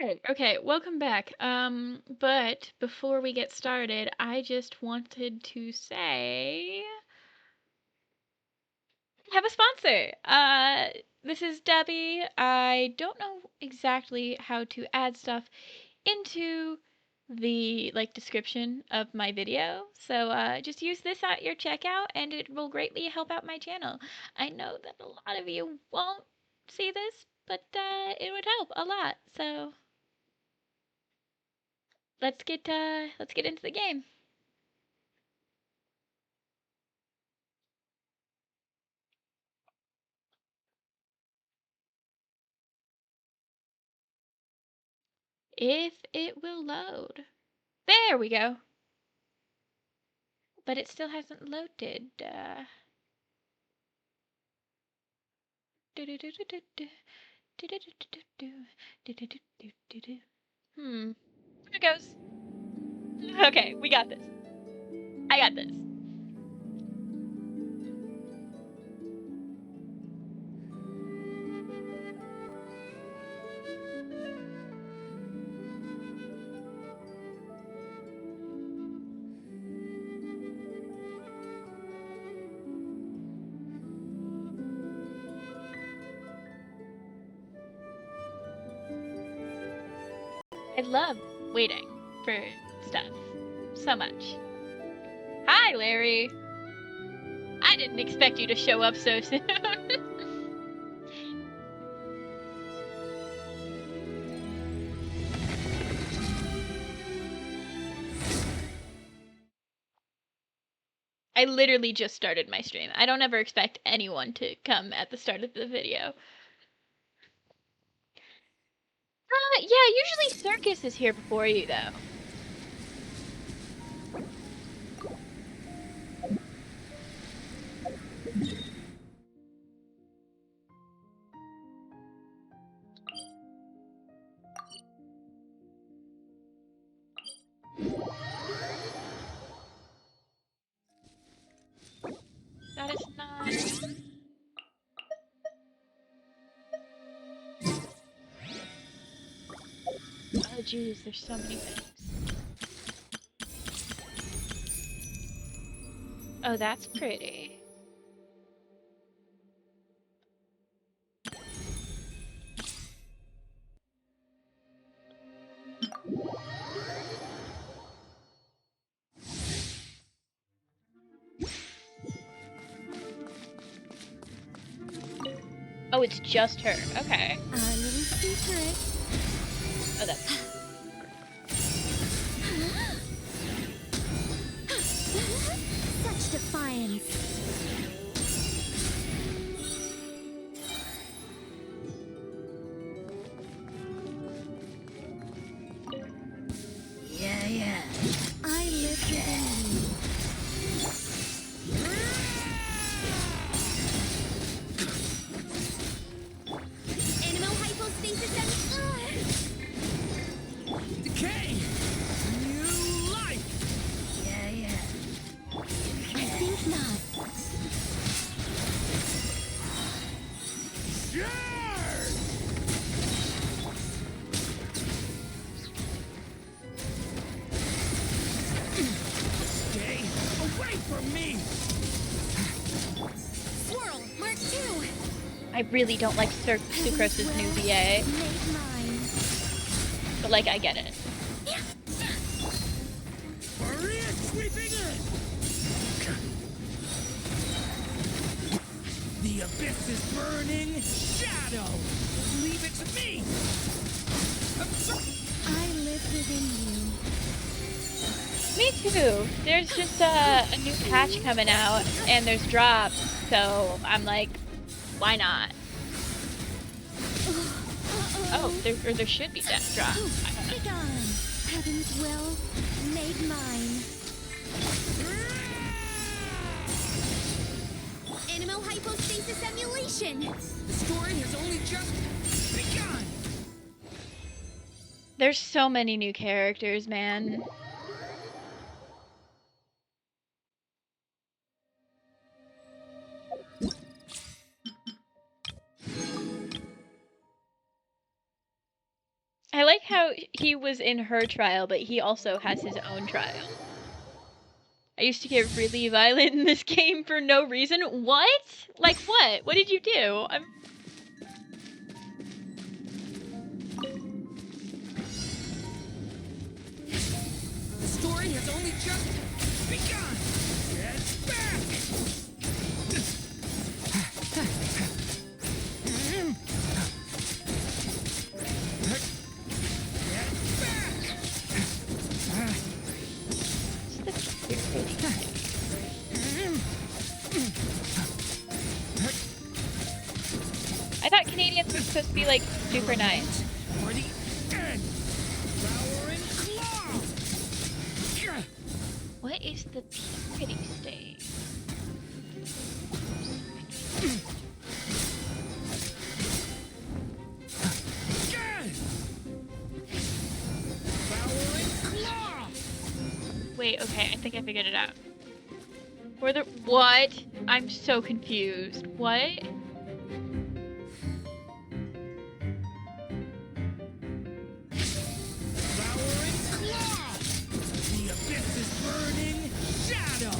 Alright, okay, welcome back. But before we get started, I just wanted to say I have a sponsor. This is Debbie. I don't know exactly how to add stuff into the description of my video. So just use this at your checkout and it will greatly help out my channel. I know that a lot of you won't see this, but it would help a lot. So let's get into the game. If it will load. There we go. But it still hasn't loaded. There it goes. Okay, we got this. I got this. I love waiting for stuff so much. Hi, Larry. I didn't expect you to show up so soon. I literally just started my stream. I don't ever expect anyone to come at the start of the video. Yeah, usually Circus is here before you, though. That is not... Oh, jeez, there's so many things. Oh, that's pretty. Oh, it's just her. Okay. Our little secret. Oh, that's... Such defiance. Yeah. I live within you. Animal hypostasis and Decay! New life! Yeah. I think not. Sure! Stay away from me! Swirl, Mark 2. I really don't like Sucrose's new VA, Make mine. but I get it. Maria sweeping in! The abyss is burning! Shadow! Leave it to me! I live within you. Me too. There's just a new patch coming out, and there's drops, so I'm like, why not? Oh, there should be death drops. I don't know. Begone. Heaven's will, made mine. Animal hypostasis emulation. The story has only just begun! There's so many new characters, man. I like how how he was in her trial, but he also has his own trial. I used to get really violent in this game for no reason. What? Like what? What did you do? The story has only just begun. Get back! I thought Canadians were supposed to be like super nice. For the end. Power and claw. What is the purity state? Power and claw. Wait, okay, I think I figured it out. What? I'm so confused. What? Power and claw. The abyss is burning. Shadow.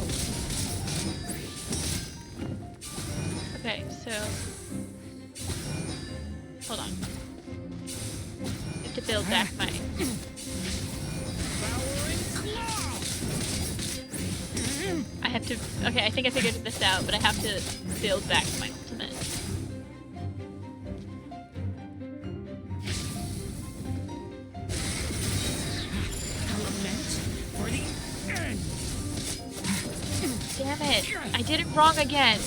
Okay, so hold on. I have to build back my. Power and claw. I have to. Okay, I think I figured this out, but I have to build back my ultimate. Element for the end. Damn it! I did it wrong again.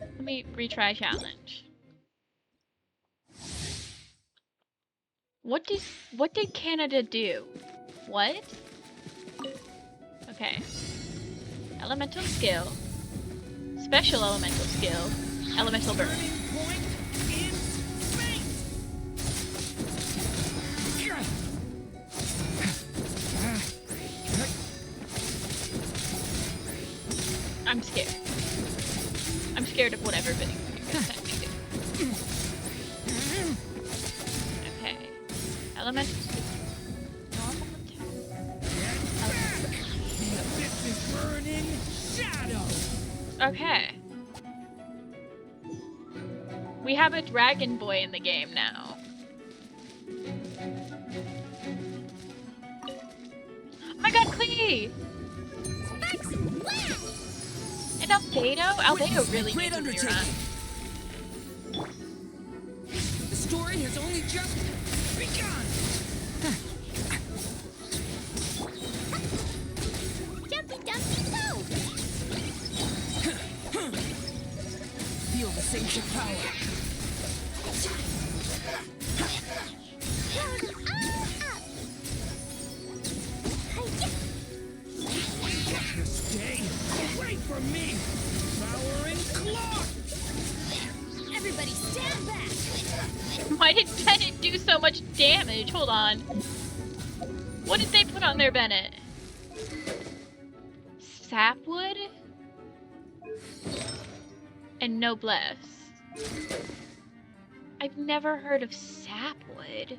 Let me retry challenge. What did Canada do? What? Okay. Elemental skill. Special elemental skill. Elemental burn. Turning point in space. I'm scared. I'm scared of whatever video you're gonna send me to. Okay. Element. Normal attack. The abyss is burning. Shadow. Okay. We have a dragon boy in the game now. Oh my god, Clee! And Albedo? Albedo really Great needs a rerun. undertaking. The story has only just begun. Jumpy Dumpy Go! Feel the sage of power. Power them all up! Hi-ya! Stay away from me. Power and claw. Everybody stand back! Why did Bennett do so much damage? Hold on. What did they put on their Bennett? Sapwood? And noblesse. I've never heard of sapwood.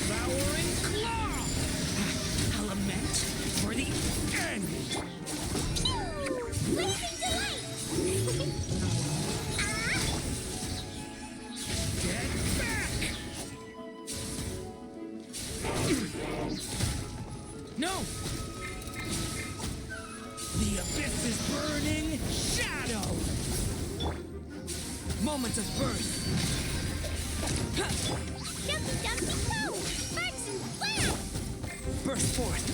Power and claw. Element for the end. Blazing delight! Get back. No. The abyss is burning. Shadow. Moments of birth. Jumpy Dumpy Go! Sparks and flash! Burst forth.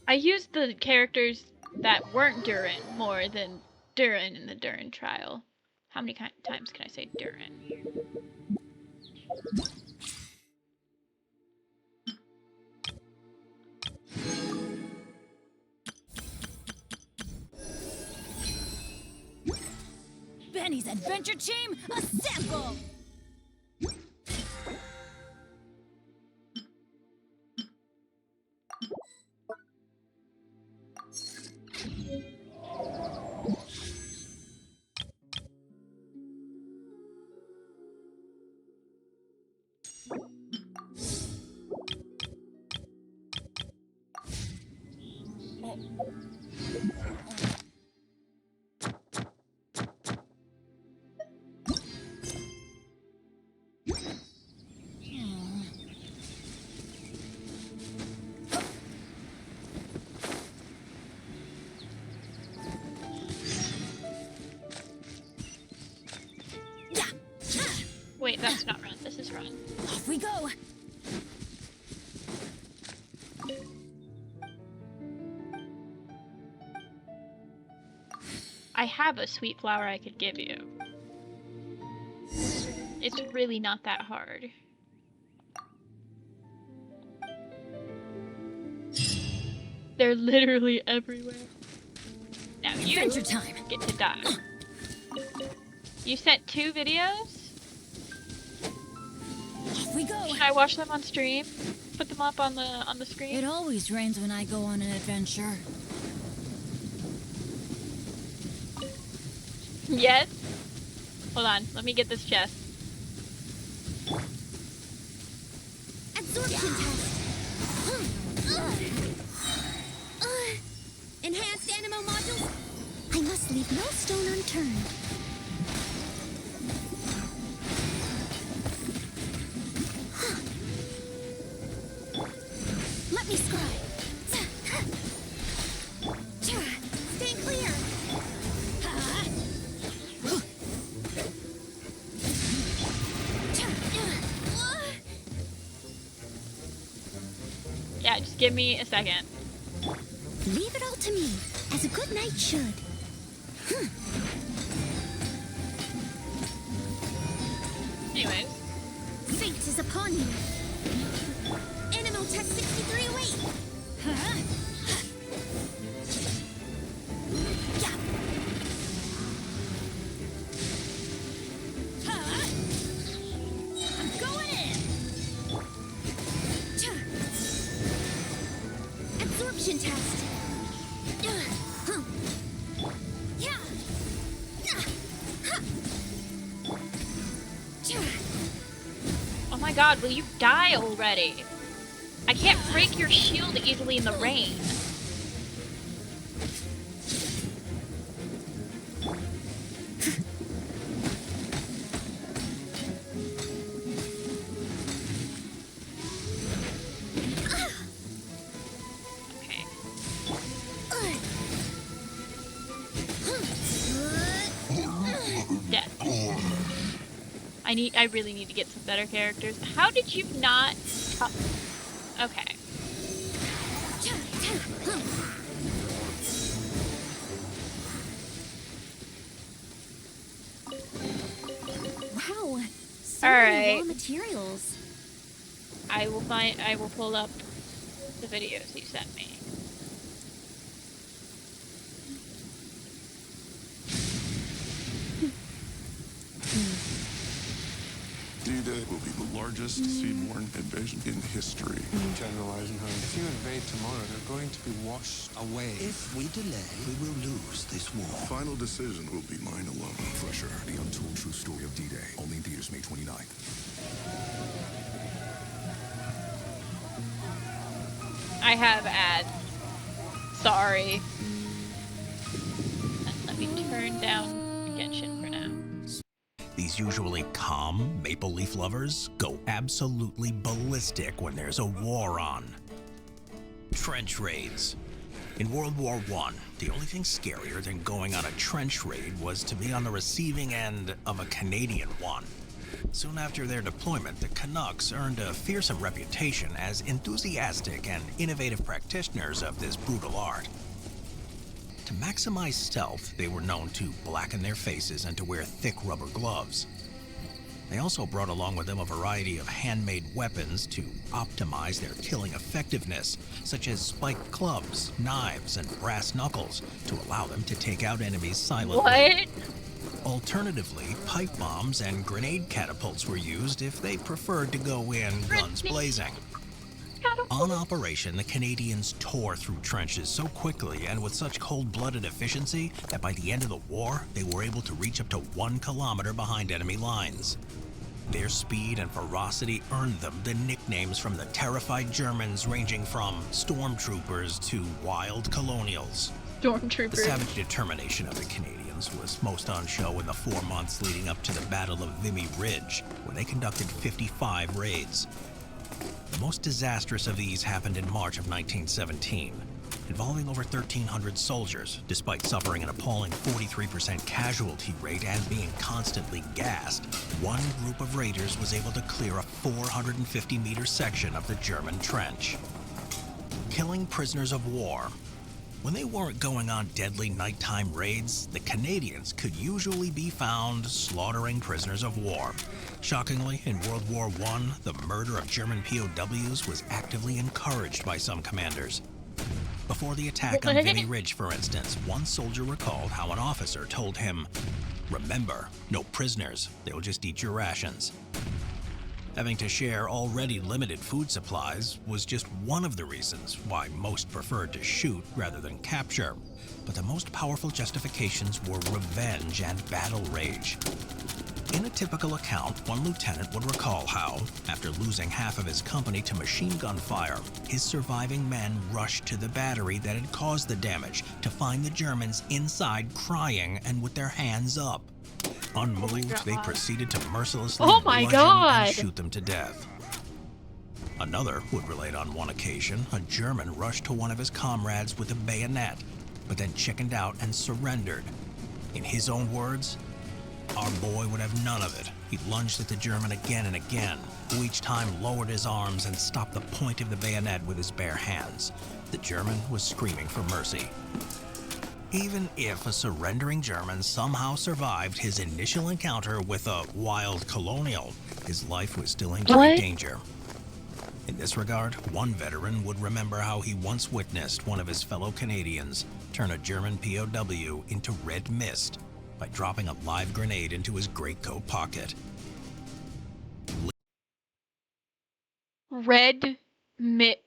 I used the characters that weren't Durin more than Durin in the Durin trial. How many times can I say Durin? Benny's Adventure Team, assemble! Wait, that's not run. This is run. Off we go. I have a sweet flower I could give you. It's really not that hard. They're literally everywhere. Now you Adventure time. get to die. You sent 2 videos? Off we go. Should I watch them on stream? Put them up on the screen? It always rains when I go on an adventure. Yes? Hold on, let me get this chest. Absorption test. Enhanced animo modules. I must leave no stone unturned. Let me scry. Stay clear. Yeah, just give me a second. Leave it all to me, as a good knight should. Anyways. Fate is upon you. Animo Tech 63 await. I'm going in. Absorption test. Oh my god, will you die already? I can't break your shield easily in the rain. Okay. Death. I really need to get some better characters. How did you not... Okay. Wow. So All many right. raw materials. I will pull up the videos you sent me. D-Day will be the largest seaborne invasion in history. General Eisenhower, if you invade tomorrow, they're going to be washed away. If we delay, we will lose this war. Final decision will be mine alone. Pressure, the untold true story of D-Day. Only in theaters May 29th. I have ads. Sorry. Let me turn down Genshin for now. These usually calm maple leaf lovers go absolutely ballistic when there's a war on. Trench raids. In World War I, the only thing scarier than going on a trench raid was to be on the receiving end of a Canadian one. Soon after their deployment, the Canucks earned a fearsome reputation as enthusiastic and innovative practitioners of this brutal art. To maximize stealth, they were known to blacken their faces and to wear thick rubber gloves. They also brought along with them a variety of handmade weapons to optimize their killing effectiveness, such as spiked clubs, knives, and brass knuckles, to allow them to take out enemies silently. What? Alternatively, pipe bombs and grenade catapults were used if they preferred to go in guns blazing. On operation, the Canadians tore through trenches so quickly and with such cold-blooded efficiency that by the end of the war, they were able to reach up to 1 kilometer behind enemy lines. Their speed and ferocity earned them the nicknames from the terrified Germans ranging from stormtroopers to wild colonials. The Stormtroopers. savage determination of the Canadians was most on show in the 4 months leading up to the Battle of Vimy Ridge, where they conducted 55 raids. The most disastrous of these happened in March of 1917, involving over 1,300 soldiers. Despite suffering an appalling 43% casualty rate and being constantly gassed, one group of raiders was able to clear a 450-meter section of the German trench. Killing prisoners of war. When they weren't going on deadly nighttime raids, the Canadians could usually be found slaughtering prisoners of war. Shockingly, in World War I, the murder of German POWs was actively encouraged by some commanders. Before the attack on Vimy Ridge, for instance, one soldier recalled how an officer told him, "Remember, no prisoners, they'll just eat your rations." Having to share already limited food supplies was just one of the reasons why most preferred to shoot rather than capture. But the most powerful justifications were revenge and battle rage. In a typical account, one lieutenant would recall how, after losing half of his company to machine gun fire, his surviving men rushed to the battery that had caused the damage to find the Germans inside crying and with their hands up. Unmoved, they proceeded to mercilessly bludgeon and shoot them to death. Another would relate on one occasion, a German rushed to one of his comrades with a bayonet, but then chickened out and surrendered. In his own words, "Our boy would have none of it. He lunged at the German again and again, who each time lowered his arms and stopped the point of the bayonet with his bare hands. The German was screaming for mercy." Even if a surrendering German somehow survived his initial encounter with a wild colonial, his life was still in great danger. In this regard, one veteran would remember how he once witnessed one of his fellow Canadians turn a German POW into red mist by dropping a live grenade into his greatcoat pocket. Red mist.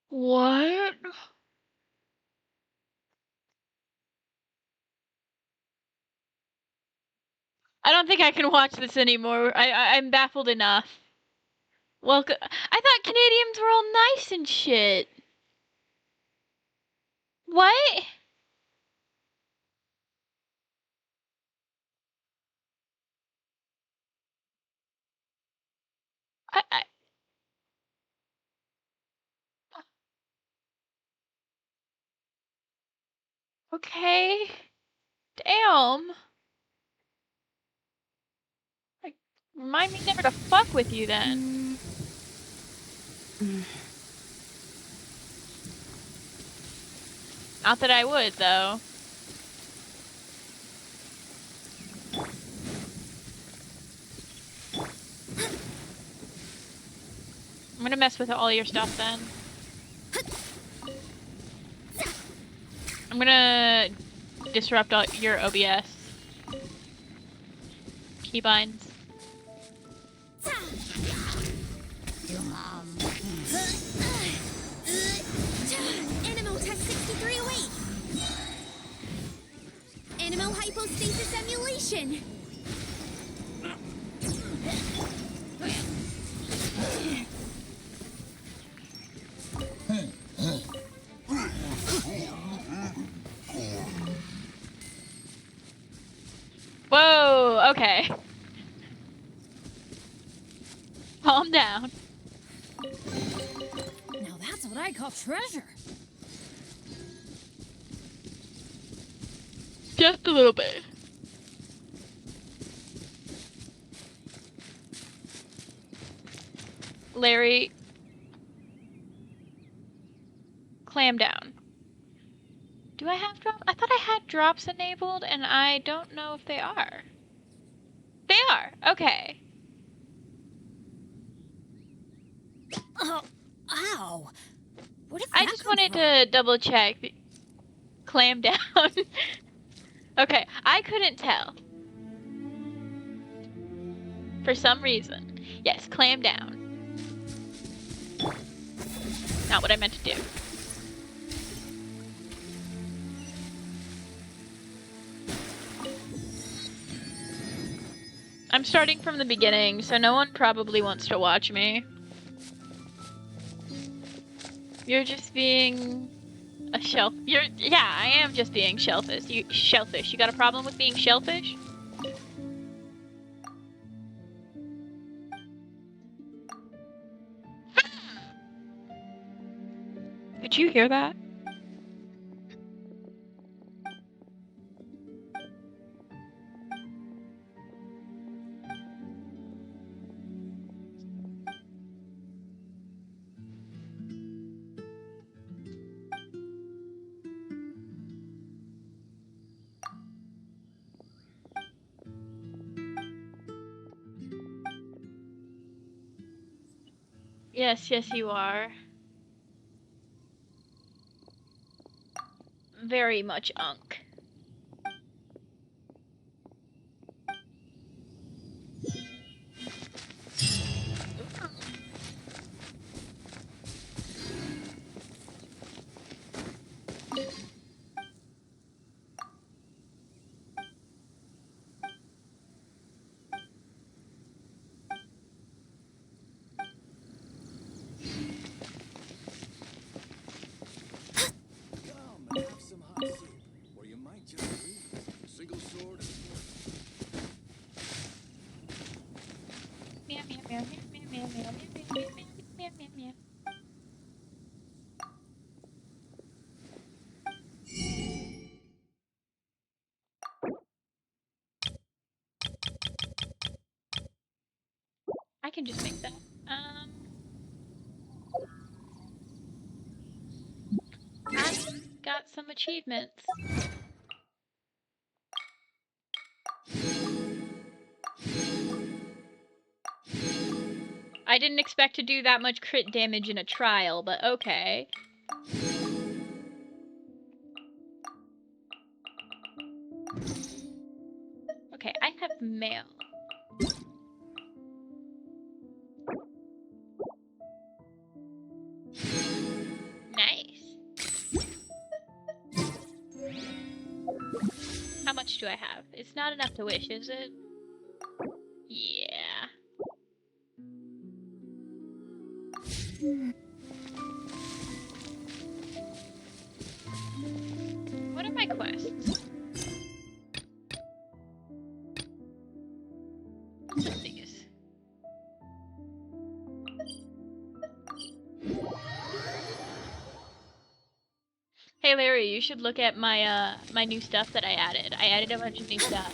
What? I don't think I can watch this anymore. I'm baffled enough. Well, I thought Canadians were all nice and shit. What? I okay. Damn. Like, remind me never to fuck with you then. Not that I would, though. I'm gonna mess with all your stuff then. I'm gonna disrupt all your OBS keybinds. Animal Tech 6308. Animal hypostasis emulation. Whoa, okay. Calm down. Now that's what I call treasure. Just a little bit. Larry, clam down. Do I have drops? I thought I had drops enabled, and I don't know if they are. They are. Okay. Oh, ow. What if I just wanted to double check. Clam down. Okay, I couldn't tell. For some reason. Yes, clam down. Not what I meant to do. I'm starting from the beginning, so no one probably wants to watch me. You're just being a yeah, I am just being shellfish. You got a problem with being shellfish? Did you hear that? Yes, yes you are. Very much unk. Come, have some hot soup, or you might just freeze. Single sword and Meow meow meow meow meow meow meow meow meow meow meow. I can just make that. I got some achievements. I didn't expect to do that much crit damage in a trial, but okay. Okay, I have mail. Nice. How much do I have? It's not enough to wish, is it? Yeah. What are my quests? This thing is... Hey Larry, you should look at my my new stuff that I added. I added a bunch of new stuff.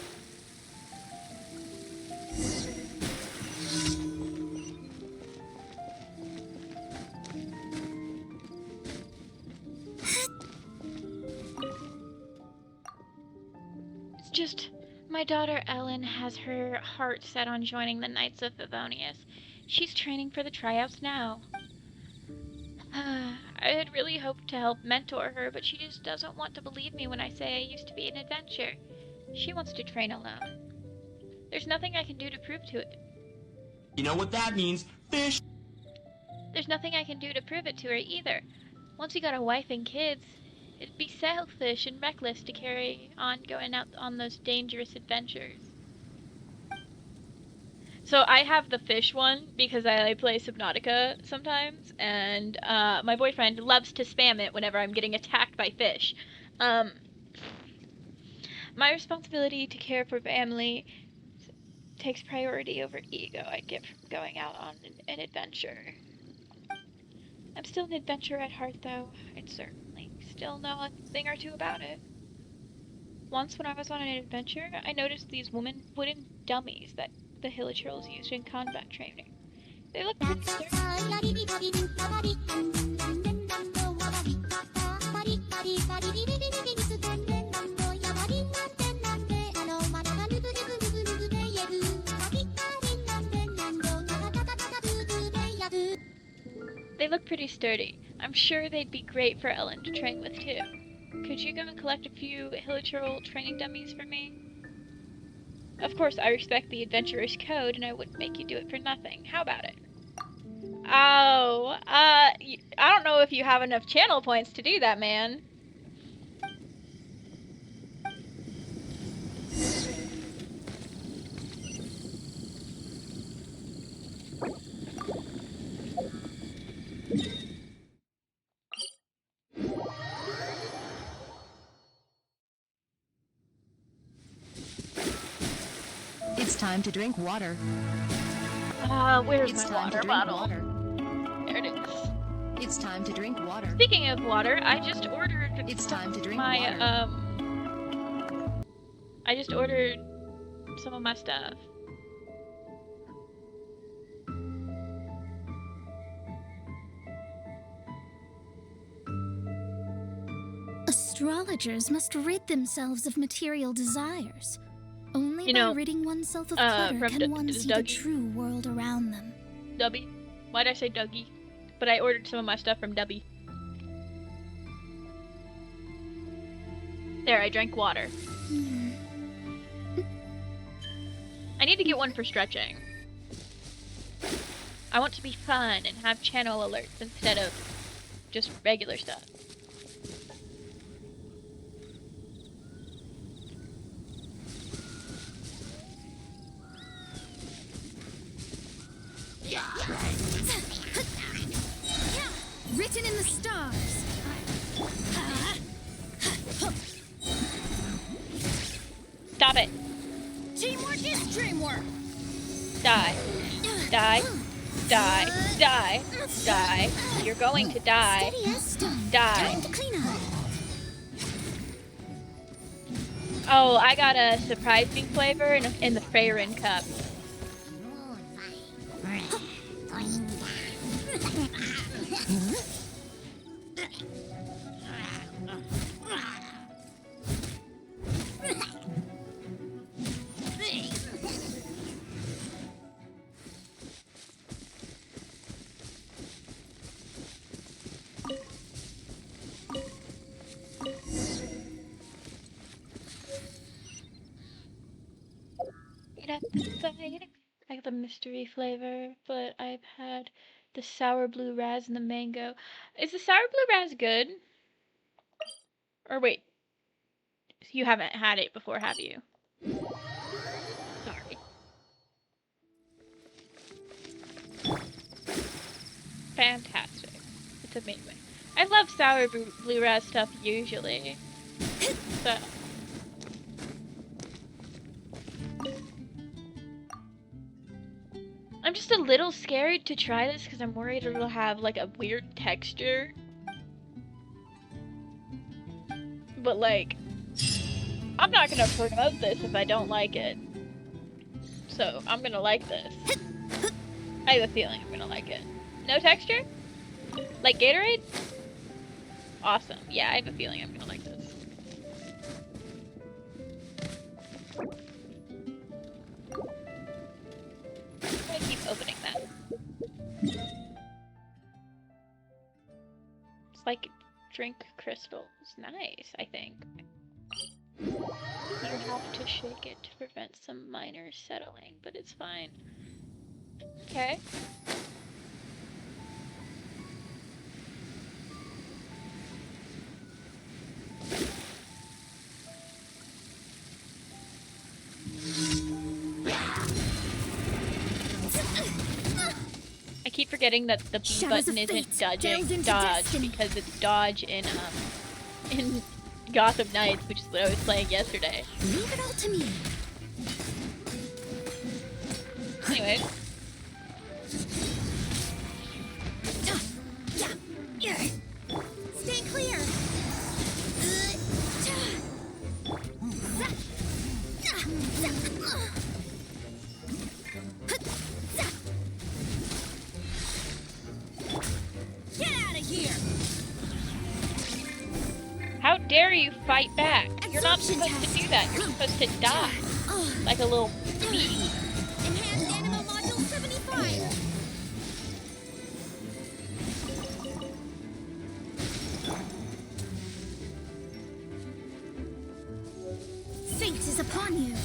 It's just my daughter Ellen has her heart set on joining the Knights of Favonius. She's training for the tryouts now. I had really hoped to help mentor her, but she just doesn't want to believe me when I say I used to be an adventurer. She wants to train alone. There's nothing I can do to prove to it. You know what that means? Fish! There's nothing I can do to prove it to her either. Once we got a wife and kids, it'd be selfish and reckless to carry on going out on those dangerous adventures. So I have the fish one because I play Subnautica sometimes, and my boyfriend loves to spam it whenever I'm getting attacked by fish. My responsibility to care for family takes priority over ego I'd get from going out on an adventure. I'm still an adventurer at heart, though. I'd certainly still know a thing or two about it. Once when I was on an adventure, I noticed these wooden dummies that the Hilichurls used in combat training. They look pretty scary. They look pretty sturdy. I'm sure they'd be great for Ellen to train with, too. Could you go and collect a few Hilichurl training dummies for me? Of course, I respect the adventurer's code, and I wouldn't make you do it for nothing. How about it? Oh, I don't know if you have enough channel points to do that, man. It's time to drink water. Where's It's my time water to drink bottle? water. There it is. It's time to drink water. Speaking of water, I just ordered It's time to drink my, water. I just ordered some of my stuff. Astrologers must rid themselves of material desires. Only You by know, ridding oneself of clutter from can one see the Dougie. true world around them. Dubby. Why'd I say Dougie? But I ordered some of my stuff from Dubby. There, I drank water. I need to get one for stretching. I want to be fun and have channel alerts instead of just regular stuff. Written in the stars. Stop it! Teamwork is dreamwork. Die. Die. Die. Die. Die. You're going to die. Steady as stone. Die. Time to clean up. Oh, I got a surprising flavor in the Freyrin cup. I got the mystery flavor, but I've had the sour blue raz and the mango. Is the sour blue raz good? Or wait, you haven't had it before, have you? Sorry. Fantastic. It's amazing. I love sour blue raz stuff usually. So. I'm just a little scared to try this because I'm worried it'll have like a weird texture. But like, I'm not gonna promote this if I don't like it. So I'm gonna like this. I have a feeling I'm gonna like it. No texture? Like Gatorade? Awesome. Yeah, I have a feeling I'm gonna like this. I'm gonna keep opening that. It's like drink crystals. Nice, I think. You have to shake it to prevent some minor settling, but it's fine. Okay. I keep forgetting that the B Shadows button of isn't fate delved into dodge destiny. because it's dodge in Gotham Knights, which is what I was playing yesterday. Leave it all to me. Anyway. Stay clear. Get out of here. How dare you fight back? You're not Absorption supposed to test. do that. You're supposed to die. Like a little bee. Enhanced Animal Module 75. Fate is upon you.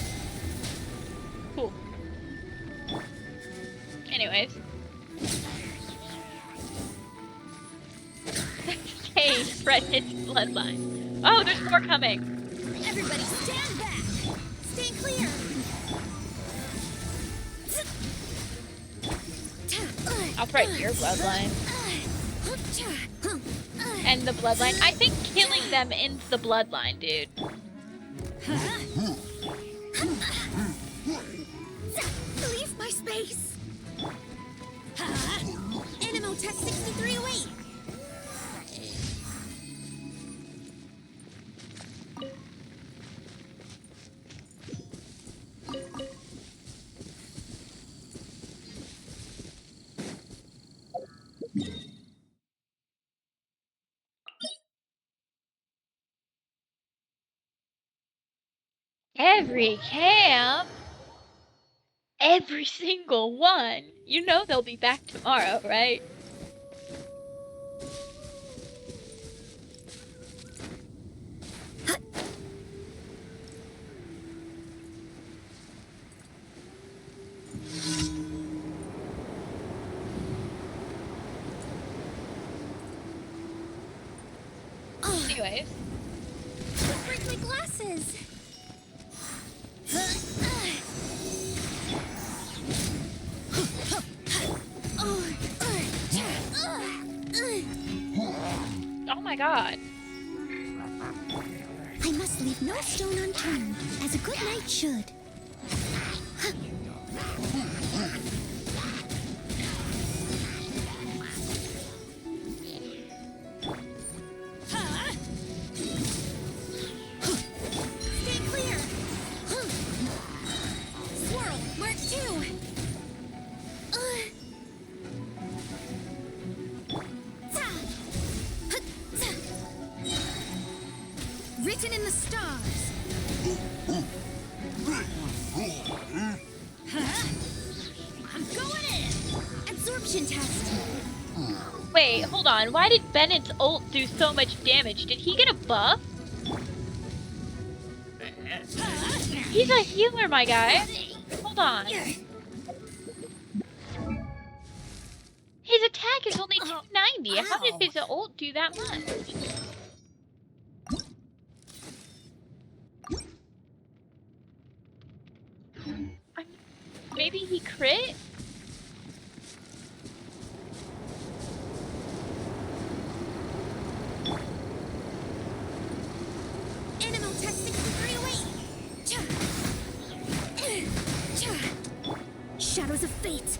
Change Brendan's bloodline. Oh, there's more coming. Everybody stand back! Stay clear! I'll threaten your bloodline. And the bloodline. I think killing them ends the bloodline, dude. Leave my space! Animal Tech 6308! Every camp? Every single one? You know they'll be back tomorrow, right? Anyways. Break my glasses! Oh my god. I must leave no stone unturned, as a good knight should. Stay clear! Swirl, Mark 2! Written in the stars. I'm going in. Absorption test. Wait, hold on. Why did Bennett's ult do so much damage? Did he get a buff? He's a healer, my guy. Hold on. His attack is only 290. How did his ult do that much? Maybe he crit? Animal Tech 6308. Shadows of Fate.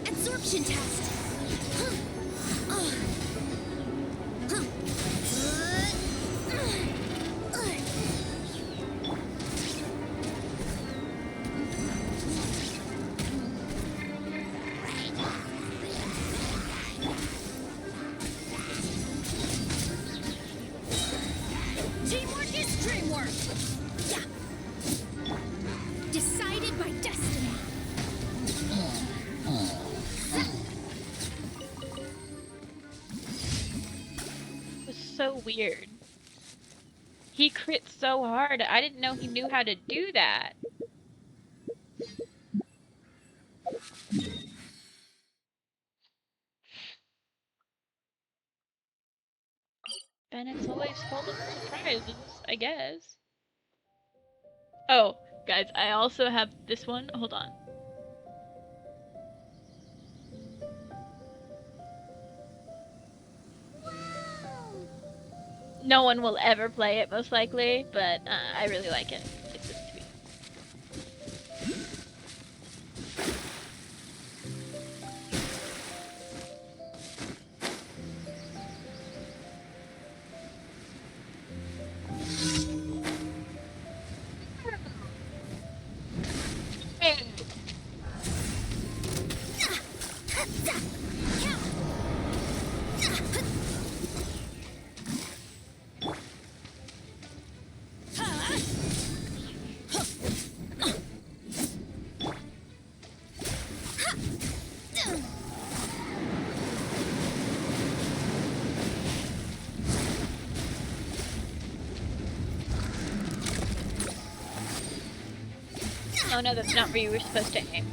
Absorption test. Teamwork is dreamwork. Yeah. Decided by destiny. It was so weird. He crit so hard. I didn't know he knew how to do that. Bennett's always full of surprises, I guess. Oh, guys, I also have this one. Hold on. No one will ever play it, most likely, but I really like it. It's just sweet. Oh no, that's not where you were supposed to aim.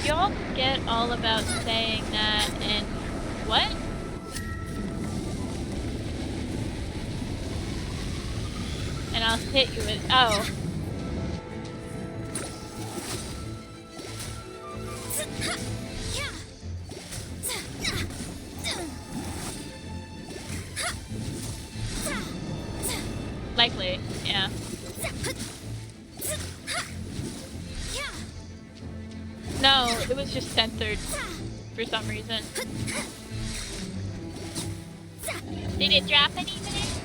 Y'all forget all about saying that and what? And I'll hit you with oh. Likely, yeah. No, it was just censored for some reason. Did it drop anything?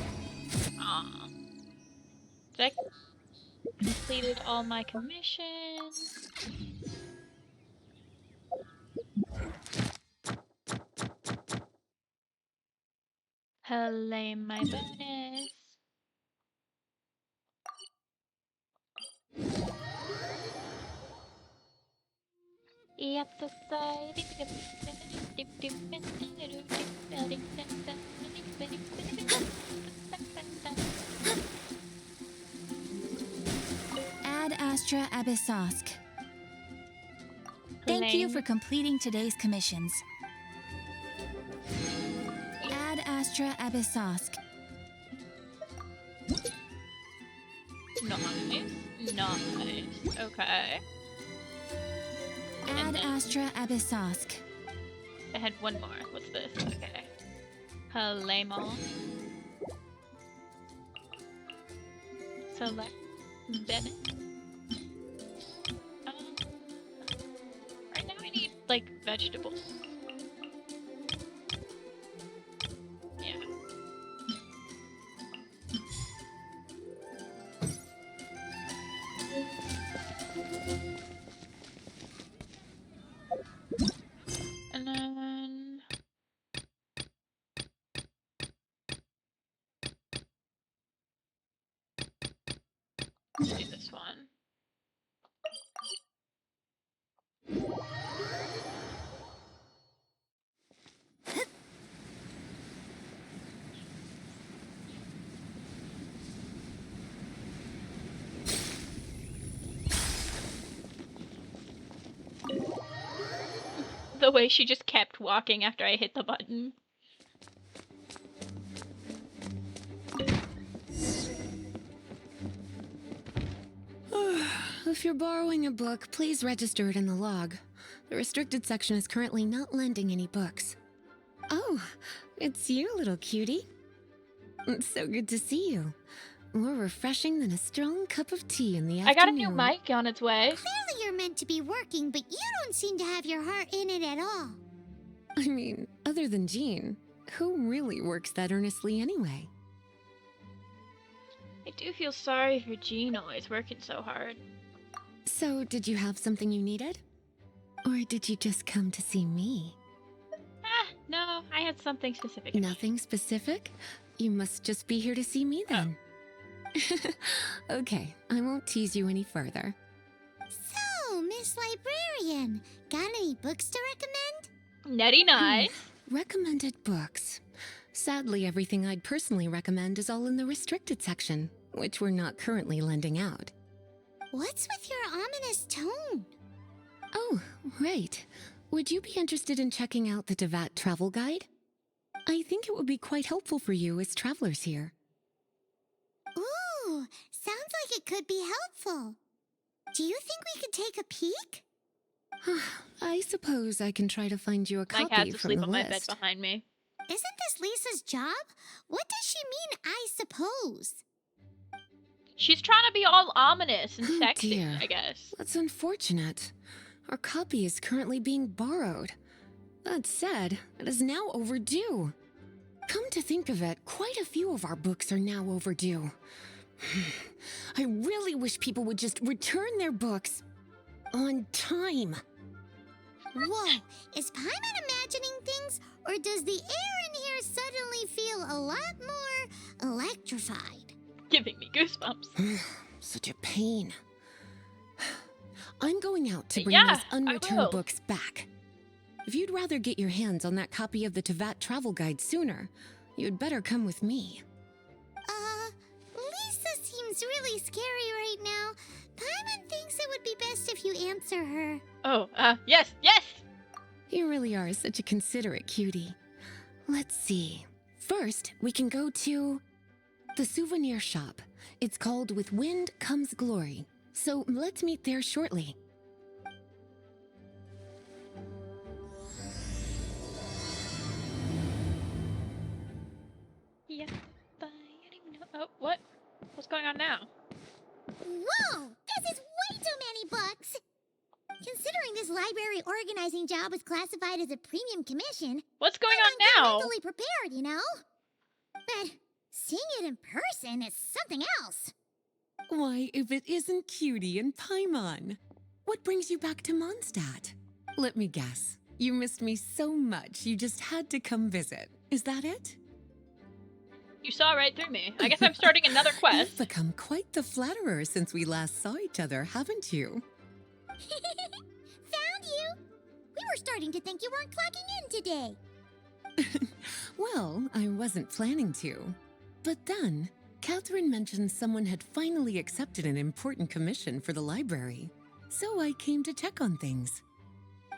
Aw. I completed all my commissions. Claim my bonus. Yep, the side. Ad Astra Abyssosk. Thank you for completing today's commissions. Ad Astra Abyssosk. Nice. Nice. Okay. Ad Astra Abyssosk. I had one more. What's this? Okay. Halamon. Select Bennett. Right now I need, like, vegetables. Yeah. And then... let's do this one. The way she just kept walking after I hit the button. If you're borrowing a book, please register it in the log. The restricted section is currently not lending any books. Oh, it's you, little cutie. It's so good to see you. More refreshing than a strong cup of tea in the afternoon. I got a new mic on its way. Clearly you're meant to be working, but you don't seem to have your heart in it at all. I mean, other than Jean, who really works that earnestly anyway? I do feel sorry for Jean always working so hard. So, did you have something you needed? Or did you just come to see me? Ah, no, I had something specific. Nothing specific? You must just be here to see me then. Okay, I won't tease you any further. So, Miss Librarian, got any books to recommend? Nutty nice. Recommended books. Sadly, everything I'd personally recommend is all in the restricted section, which we're not currently lending out. What's with your ominous tone? Oh, right. Would you be interested in checking out the Devat travel guide? I think it would be quite helpful for you as travelers here. Ooh, sounds like it could be helpful. Do you think we could take a peek? I suppose I can try to find you a My copy cat's from asleep the on my bed list. behind me. Isn't this Lisa's job? What does she mean, I suppose? She's trying to be all ominous and Oh, sexy, dear. I guess. That's unfortunate. Our copy is currently being borrowed. That said, it is now overdue. Come to think of it, quite a few of our books are now overdue. I really wish people would just return their books on time. Whoa, is Paimon imagining things, or does the air in here suddenly feel a lot more electrified? Giving me goosebumps. Such a pain. I'm going out to bring Yeah, those I unreturned will. books back. If you'd rather get your hands on that copy of the Tevat travel guide sooner, you'd better come with me. Lisa seems really scary right now. Paimon thinks it would be best if you answer her. Oh, yes, yes! You really are such a considerate cutie. Let's see. First, we can go to the souvenir shop. It's called With Wind Comes Glory. So let's meet there shortly. Yes, I don't even know. Oh, what? What's going on now? Whoa! This is way too many books! Considering this library organizing job was classified as a premium commission, What's going I'm on now? mentally prepared, you know? But seeing it in person is something else. Why, if it isn't Cutie and Paimon? What brings you back to Mondstadt? Let me guess. You missed me so much you just had to come visit. Is that it? You saw right through me. I guess I'm starting another You've quest. become quite the flatterer since we last saw each other, haven't you? Found you! We were starting to think you weren't clocking in today. Well, I wasn't planning to. But then, Catherine mentioned someone had finally accepted an important commission for the library. So I came to check on things.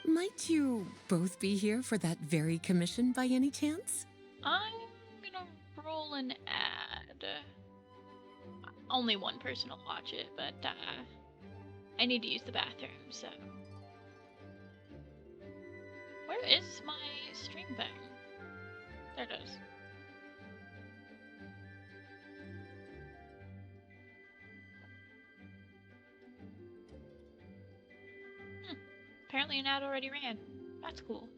Might you both be here for that very commission by any chance? I'm gonna roll an ad. Only one person will watch it, but I need to use the bathroom, so. Where is my stream thing? There it is. Apparently an ad already ran. That's cool.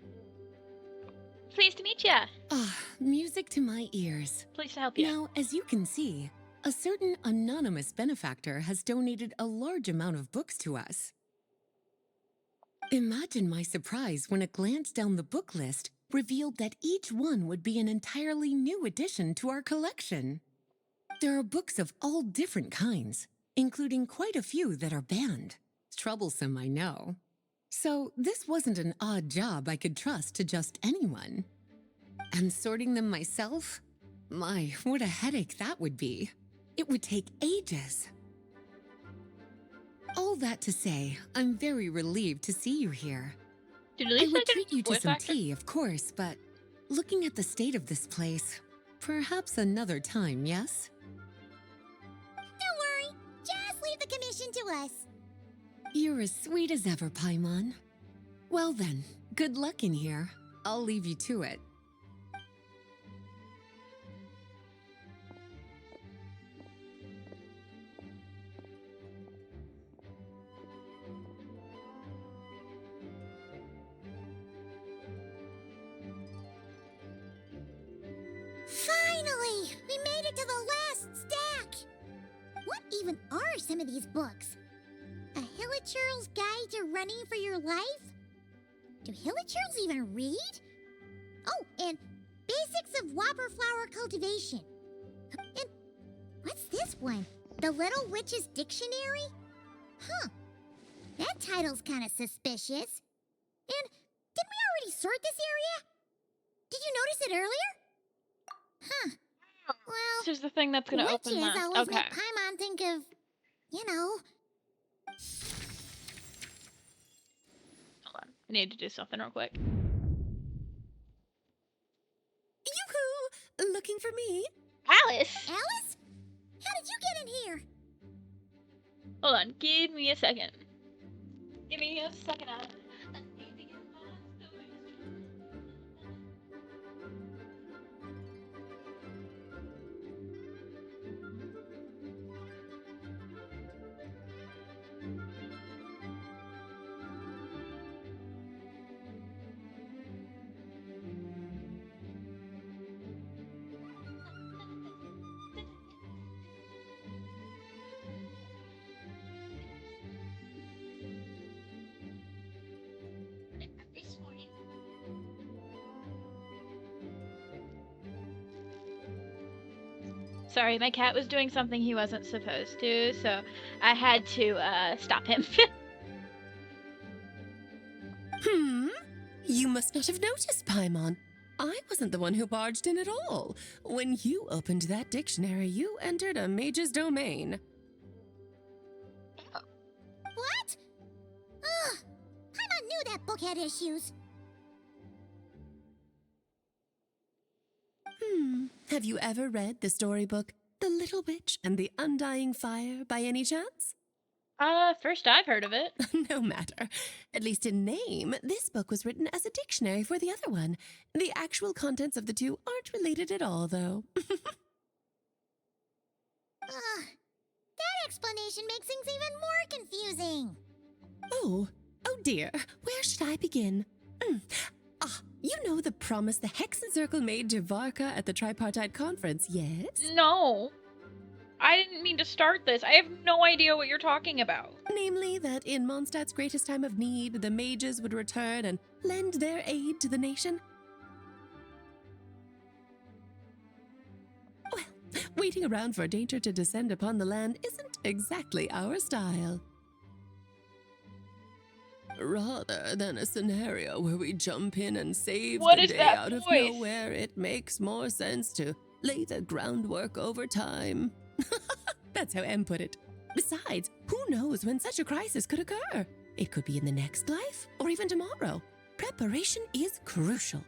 Pleased to meet ya. Ah, music to my ears. Pleased to help you. Now, as you can see, a certain anonymous benefactor has donated a large amount of books to us. Imagine my surprise when a glance down the book list revealed that each one would be an entirely new addition to our collection. There are books of all different kinds, including quite a few that are banned. Troublesome, I know. So this wasn't an odd job I could trust to just anyone. And sorting them myself? My, what a headache that would be. It would take ages. All that to say, I'm very relieved to see you here. Did I Lisa would get treat you to voice some actor? tea, of course, but looking at the state of this place, perhaps another time, yes? Don't worry, just leave the commission to us. You're as sweet as ever, Paimon. Well then, good luck in here. I'll leave you to it. Finally! We made it to the last stack! What even are some of these books? A Hilichurl's Guide to Running for Your Life? Do Hilichurls even read? Oh, and Basics of Whopper Flower Cultivation. And what's this one? The Little Witch's Dictionary? Huh. That title's kind of suspicious. And didn't we already sort this area? Did you notice it earlier? Huh. Well, This is the thing that's gonna open witches that. always Okay. make Paimon think of, you know. Hold on. I need to do something real quick. Yoo-hoo! Looking for me? Alice! Alice? How did you get in here? Hold on. Give me a second. Give me a second. Sorry, my cat was doing something he wasn't supposed to, so I had to stop him. You must not have noticed, Paimon. I wasn't the one who barged in at all. When you opened that dictionary, you entered a mage's domain. What? Ugh! Paimon knew that book had issues. Have you ever read the storybook The Little Witch and the Undying Fire by any chance? First I've heard of it. No matter. At least in name, this book was written as a dictionary for the other one. The actual contents of the two aren't related at all, though. That explanation makes things even more confusing. Oh dear. Where should I begin? You know the promise the Hexen Circle made to Varka at the Tripartite Conference, yes? No. I didn't mean to start this. I have no idea what you're talking about. Namely, that in Mondstadt's greatest time of need, the mages would return and lend their aid to the nation. Well, waiting around for danger to descend upon the land isn't exactly our style. Rather than a scenario where we jump in and save the day out of nowhere, it makes more sense to lay the groundwork over time. That's how M put it. Besides, who knows when such a crisis could occur? It could be in the next life, or even tomorrow. Preparation is crucial.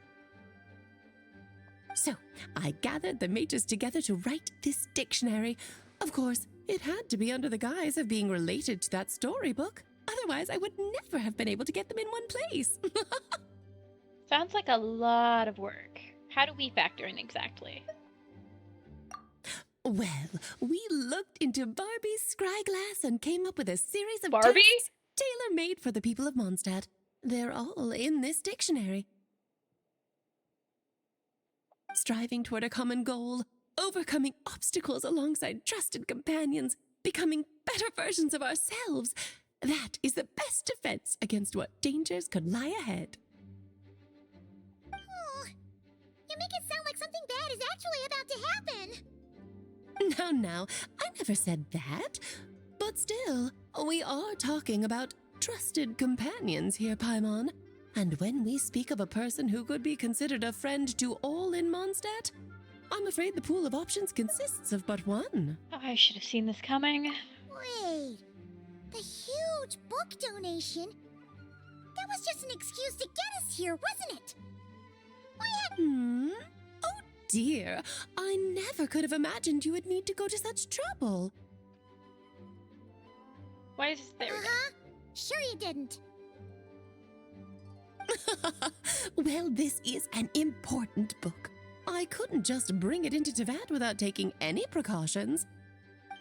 So, I gathered the mages together to write this dictionary. Of course, it had to be under the guise of being related to that storybook. Otherwise, I would never have been able to get them in one place. Sounds like a lot of work. How do we factor in exactly? Well, we looked into Barbie's scryglass and came up with a series of Barbie? tests tailor-made for the people of Mondstadt. They're all in this dictionary. Striving toward a common goal, overcoming obstacles alongside trusted companions, becoming better versions of ourselves. That is the best defense against what dangers could lie ahead. Oh, you make it sound like something bad is actually about to happen. Now, I never said that. But still, we are talking about trusted companions here, Paimon. And when we speak of a person who could be considered a friend to all in Mondstadt, I'm afraid the pool of options consists of but one. Oh, I should have seen this coming. Wait, the huge book donation? That was just an excuse to get us here, wasn't it? Oh dear, I never could have imagined you would need to go to such trouble. Why is there? Sure you didn't. Well, this is an important book. I couldn't just bring it into Teyvat without taking any precautions.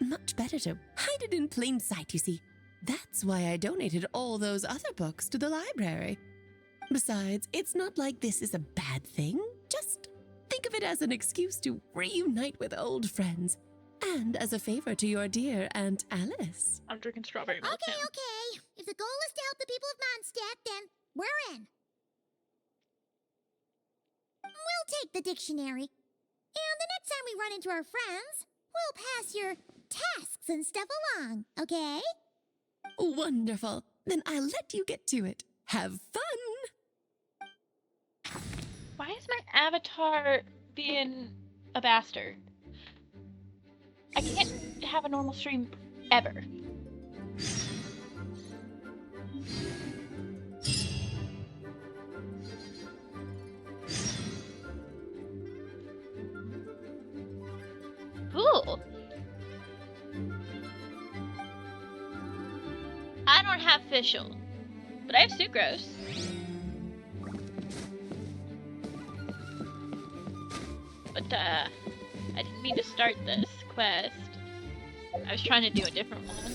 Much better to hide it in plain sight, you see. That's why I donated all those other books to the library. Besides, it's not like this is a bad thing. Just think of it as an excuse to reunite with old friends. And as a favor to your dear Aunt Alice. I'm drinking strawberry milk now. Okay. If the goal is to help the people of Mondstadt, then we're in. We'll take the dictionary. And the next time we run into our friends, we'll pass your tasks and stuff along, okay? Wonderful. Then I'll let you get to it. Have fun! Why is my avatar being a bastard? I can't have a normal stream ever. Cool. I don't have Fischl, but I have Sucrose. But I didn't mean to start this quest. I was trying to do a different one.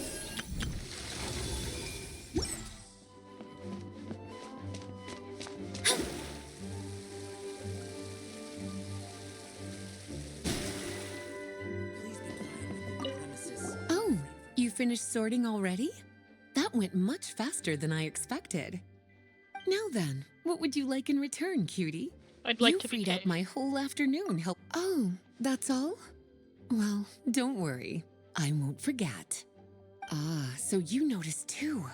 Oh, you finished sorting already? That went much faster than I expected. Now then, what would you like in return, cutie? I'd like you to be freed up my whole afternoon help. Oh, that's all? Well, don't worry. I won't forget. Ah, so you noticed too.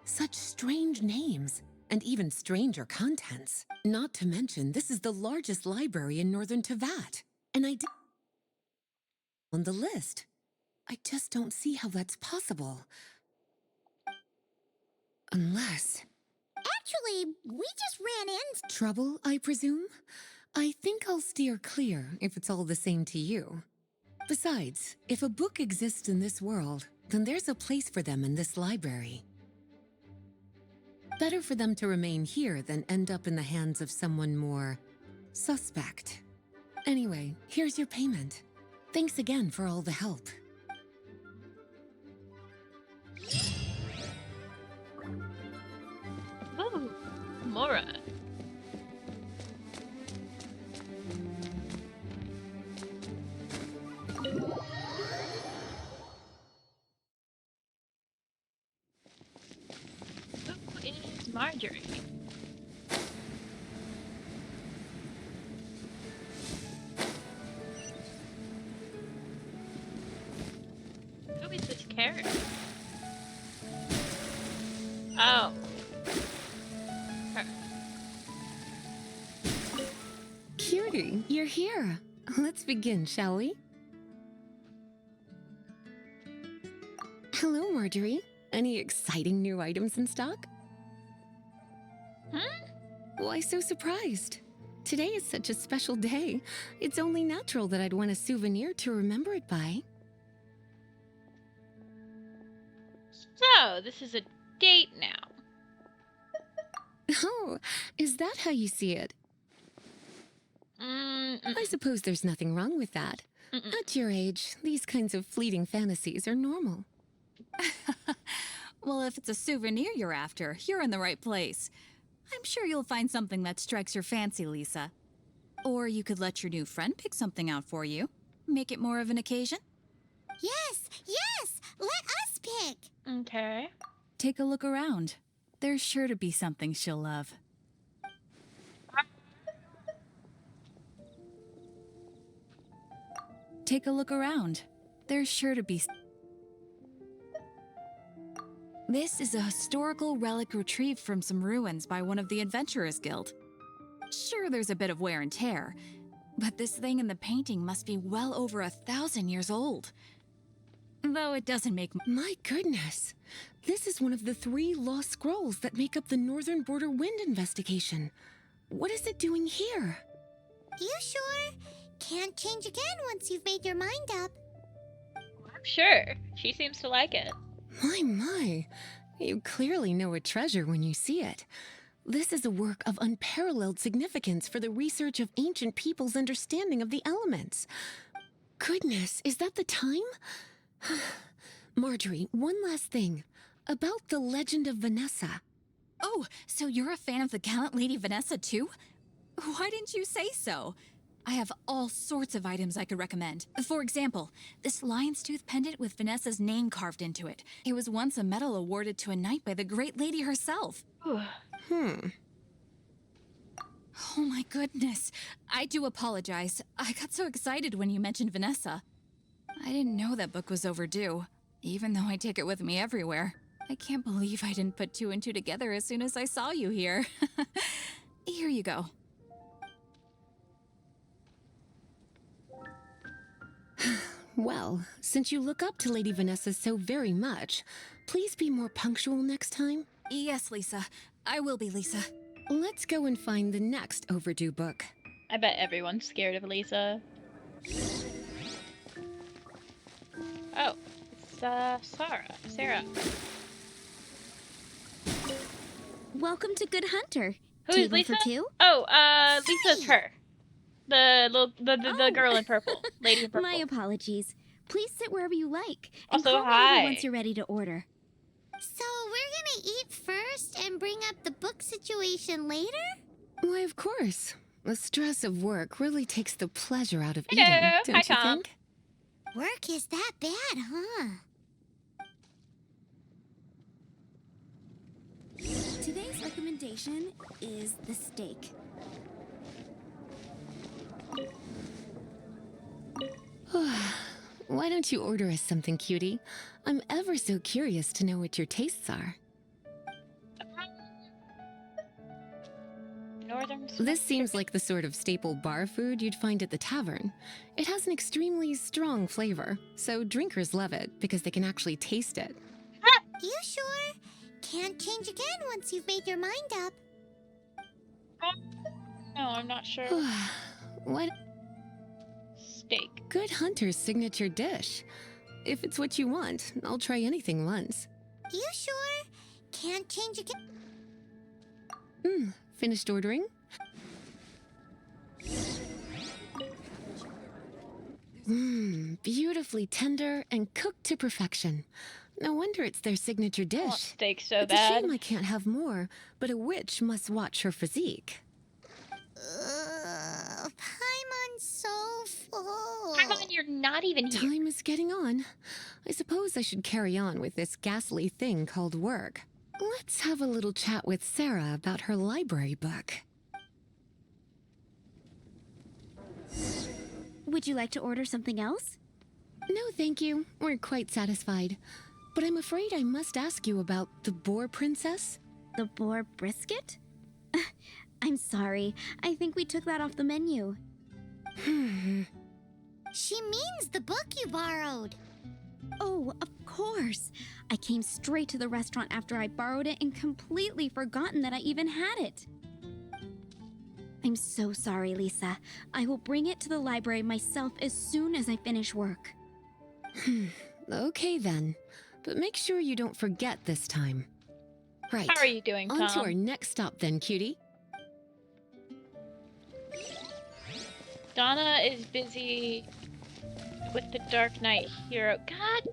Such strange names, and even stranger contents. Not to mention, this is the largest library in northern Tevat. And I did on the list. I just don't see how that's possible. Unless... Actually, we just ran into Trouble, I presume? I think I'll steer clear if it's all the same to you. Besides, if a book exists in this world, then there's a place for them in this library. Better for them to remain here than end up in the hands of someone more suspect. Anyway, here's your payment. Thanks again for all the help. Ooh, Mora. Who is Marjorie? Who is this character? Oh. Her. Cutie, you're here. Let's begin, shall we? Hello, Marjorie. Any exciting new items in stock? Why so surprised? Today is such a special day. It's only natural that I'd want a souvenir to remember it by. So, this is a date now. Oh, is that how you see it? I suppose there's nothing wrong with that. At your age, these kinds of fleeting fantasies are normal. Well, if it's a souvenir you're after, you're in the right place. I'm sure you'll find something that strikes your fancy, Lisa. Or you could let your new friend pick something out for you. Make it more of an occasion. Yes, yes! Let us pick! Okay. Take a look around. There's sure to be something she'll love. Take a look around. There's sure to be... This is a historical relic retrieved from some ruins by one of the Adventurers Guild. Sure, there's a bit of wear and tear, but this thing in the painting must be well over 1,000 years old. Though it doesn't make... My goodness! This is one of the 3 lost scrolls that make up the Northern Border Wind investigation. What is it doing here? You sure? Can't change again once you've made your mind up. I'm sure. She seems to like it. My. You clearly know a treasure when you see it. This is a work of unparalleled significance for the research of ancient people's understanding of the elements. Goodness, is that the time? Marjorie, one last thing. About the legend of Vanessa. Oh, so you're a fan of the gallant Lady Vanessa too? Why didn't you say so? I have all sorts of items I could recommend. For example, this lion's tooth pendant with Vanessa's name carved into it. It was once a medal awarded to a knight by the great lady herself. Oh my goodness. I do apologize. I got so excited when you mentioned Vanessa. I didn't know that book was overdue, even though I take it with me everywhere. I can't believe I didn't put 2 and 2 together as soon as I saw you here. Here you go. Well, since you look up to Lady Vanessa so very much, please be more punctual next time. Yes, Lisa. I will be, Lisa. Let's go and find the next overdue book. I bet everyone's scared of Lisa. Oh, it's Sarah. Welcome to Good Hunter. Who is Lisa? For 2? Oh, Lisa's her. The girl in purple. Lady in purple. My apologies. Please sit wherever you like. And Also, call me hi. over once you're ready to order. So we're gonna eat first and bring up the book situation later? Why, of course. The stress of work really takes the pleasure out of Hello. eating, don't Hi, you Tom. think? Work is that bad, huh? Today's recommendation is the steak. Why don't you order us something, cutie? I'm ever so curious to know what your tastes are. Northern. This seems like the sort of staple bar food you'd find at the tavern. It has an extremely strong flavor, so drinkers love it because they can actually taste it. You sure? Can't change again once you've made your mind up. No, I'm not sure. What? Steak. Good Hunter's signature dish. If it's what you want, I'll try anything once. You sure? Can't change again. Finished ordering? Beautifully tender and cooked to perfection. No wonder it's their signature dish. I want steak so it's bad. a shame I can't have more, but a witch must watch her physique. Paimon's so full. Paimon, you're not even here. Time is getting on. I suppose I should carry on with this ghastly thing called work. Let's have a little chat with Sarah about her library book. Would you like to order something else? No, thank you. We're quite satisfied. But I'm afraid I must ask you about the boar princess. The boar brisket? I'm sorry. I think we took that off the menu. She means the book you borrowed. Oh, of course. I came straight to the restaurant after I borrowed it and completely forgotten that I even had it. I'm so sorry, Lisa. I will bring it to the library myself as soon as I finish work. Okay then. But make sure you don't forget this time. Right. How are you doing, Tom? On to our next stop then, cutie. Donna is busy with the Dark Knight Hero. God!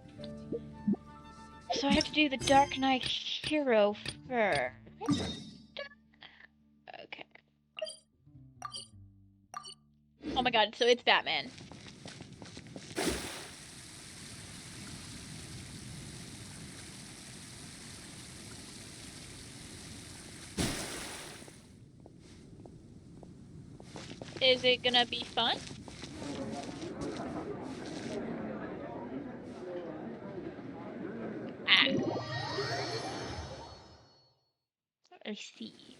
So I have to do the Dark Knight Hero first. Okay. Oh my god, so it's Batman. Is it gonna be fun? I see.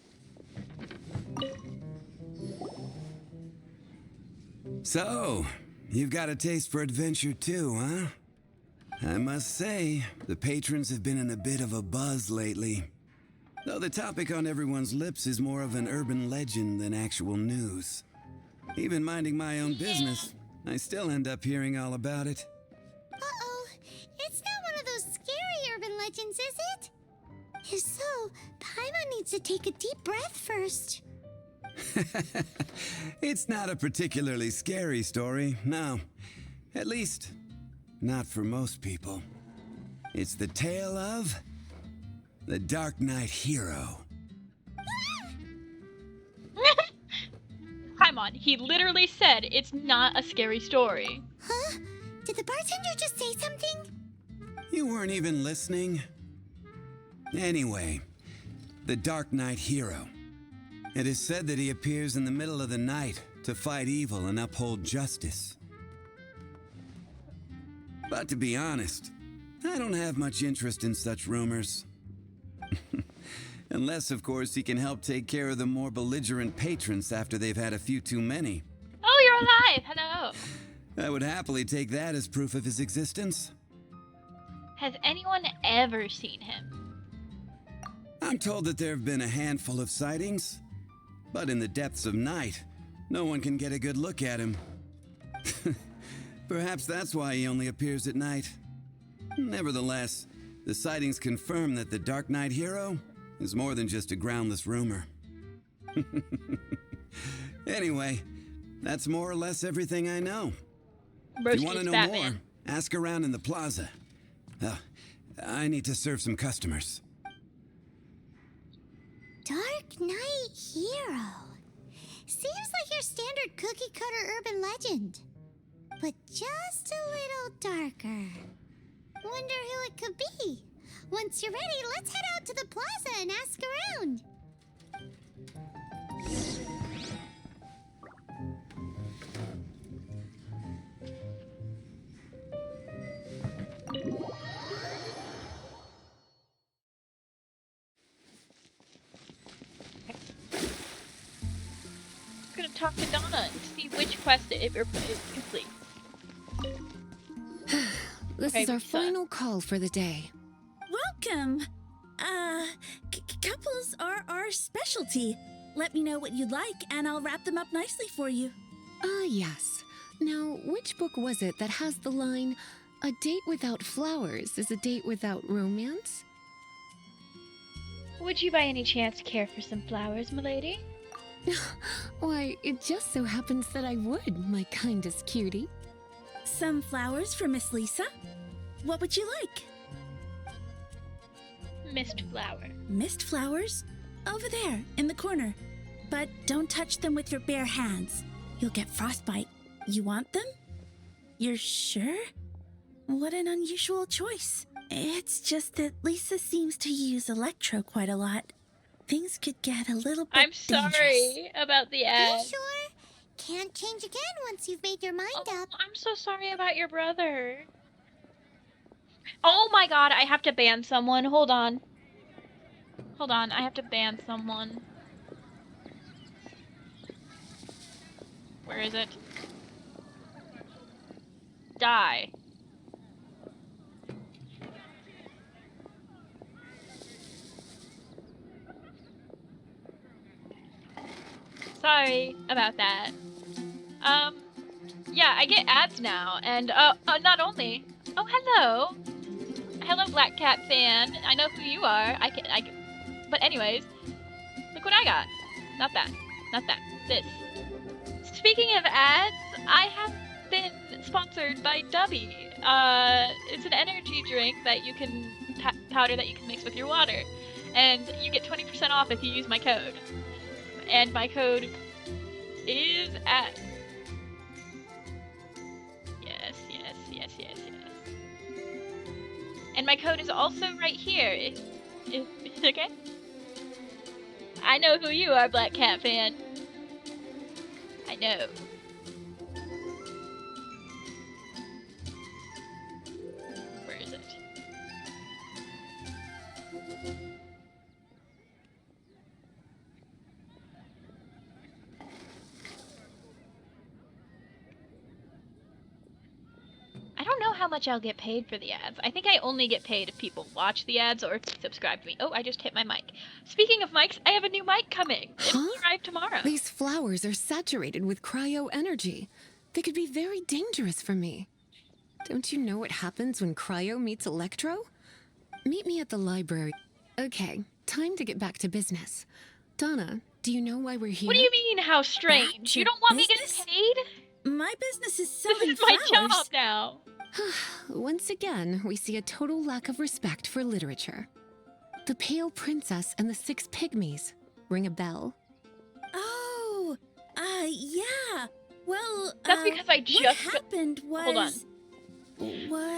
So, you've got a taste for adventure too, huh? I must say, the patrons have been in a bit of a buzz lately. Though the topic on everyone's lips is more of an urban legend than actual news. Even minding my own business, I still end up hearing all about it. Uh-oh. It's not one of those scary urban legends, is it? If so, Paimon needs to take a deep breath first. It's not a particularly scary story, no. At least, not for most people. It's the tale of the Dark Knight Hero. Paimon, he literally said it's not a scary story. Huh? Did the bartender just say something? You weren't even listening? Anyway, the Dark Knight Hero. It is said that he appears in the middle of the night to fight evil and uphold justice. But to be honest, I don't have much interest in such rumors. Unless, of course, he can help take care of the more belligerent patrons after they've had a few too many. Oh, you're alive! Hello! I would happily take that as proof of his existence. Has anyone ever seen him? I'm told that there have been a handful of sightings, but in the depths of night, no one can get a good look at him. Perhaps that's why he only appears at night. Nevertheless, the sightings confirm that the Dark Knight Hero is more than just a groundless rumor. Anyway, that's more or less everything I know. If you want to know more, ask around in the plaza. I need to serve some customers. Dark Knight Hero. Seems like your standard cookie-cutter urban legend. But just a little darker. Wonder who it could be. Once you're ready, let's head out to the plaza and ask around. quest if you're complete. This Okay, is our Lisa. final call for the day. Welcome. Couples are our specialty. Let me know what you'd like, and I'll wrap them up nicely for you. Ah, yes. Now, which book was it that has the line, "A date without flowers is a date without romance"? Would you by any chance care for some flowers, milady? Why, it just so happens that I would, my kindest cutie. Some flowers for Miss Lisa? What would you like? Mist flower. Mist flowers? Over there, in the corner. But don't touch them with your bare hands. You'll get frostbite. You want them? You're sure? What an unusual choice. It's just that Lisa seems to use Electro quite a lot. Things could get a little bit I'm sorry about the ad. You sure? Can't change again once you've made your mind up. I'm so sorry about your brother. Oh my god, I have to ban someone. Hold on. Hold on, I have to ban someone. Where is it? Die. Sorry about that. Yeah, I get ads now, and, not only... Oh, hello! Hello, Black Cat fan. I know who you are. But anyways, look what I got. Not that. Not that. This. Speaking of ads, I have been sponsored by Dubby. It's an energy drink that you can... powder that you can mix with your water. And you get 20% off if you use my code. And my code is at... Yes. And my code is also right here. Okay? I know who you are, Black Cat fan. I know. Where is it? I don't know how much I'll get paid for the ads. I think I only get paid if people watch the ads or if they subscribe to me. Oh, I just hit my mic. Speaking of mics, I have a new mic coming. It'll arrive tomorrow. These flowers are saturated with cryo energy. They could be very dangerous for me. Don't you know what happens when cryo meets electro? Meet me at the library. Okay, time to get back to business. Donna, do you know why we're here? What do you mean, how strange? You don't want me getting paid? My business is selling This is my flowers. job now. Once again, we see a total lack of respect for literature. The Pale Princess and the Six Pygmies. Ring a bell? Oh, yeah. Well, That's because I just... what happened was... Hold on.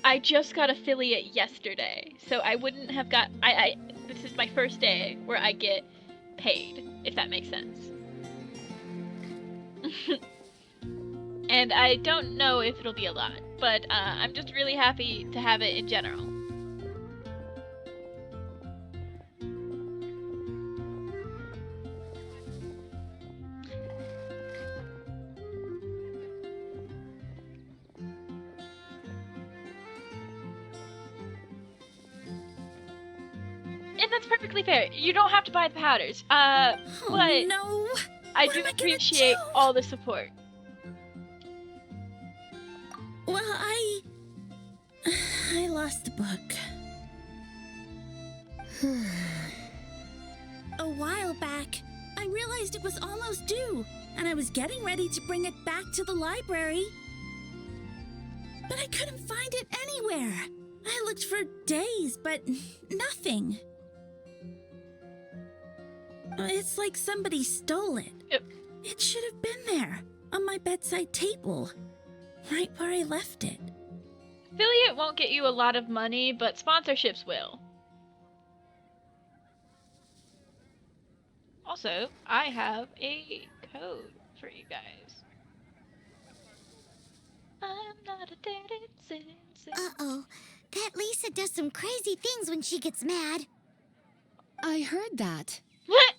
I just got affiliate yesterday, so I wouldn't have got... This is my first day where I get paid, if that makes sense. And I don't know if it'll be a lot, but I'm just really happy to have it in general. And that's perfectly fair. You don't have to buy the powders. But no. I do appreciate all the support. Well, I lost the book. A while back, I realized it was almost due, and I was getting ready to bring it back to the library. But I couldn't find it anywhere. I looked for days, but nothing. It's like somebody stole it. It should have been there, on my bedside table, right where I left it. Affiliate won't get you a lot of money, but sponsorships will. Also, I have a code for you guys. I'm not a dated citizen. Uh-oh. That Lisa does some crazy things when she gets mad. I heard that. What?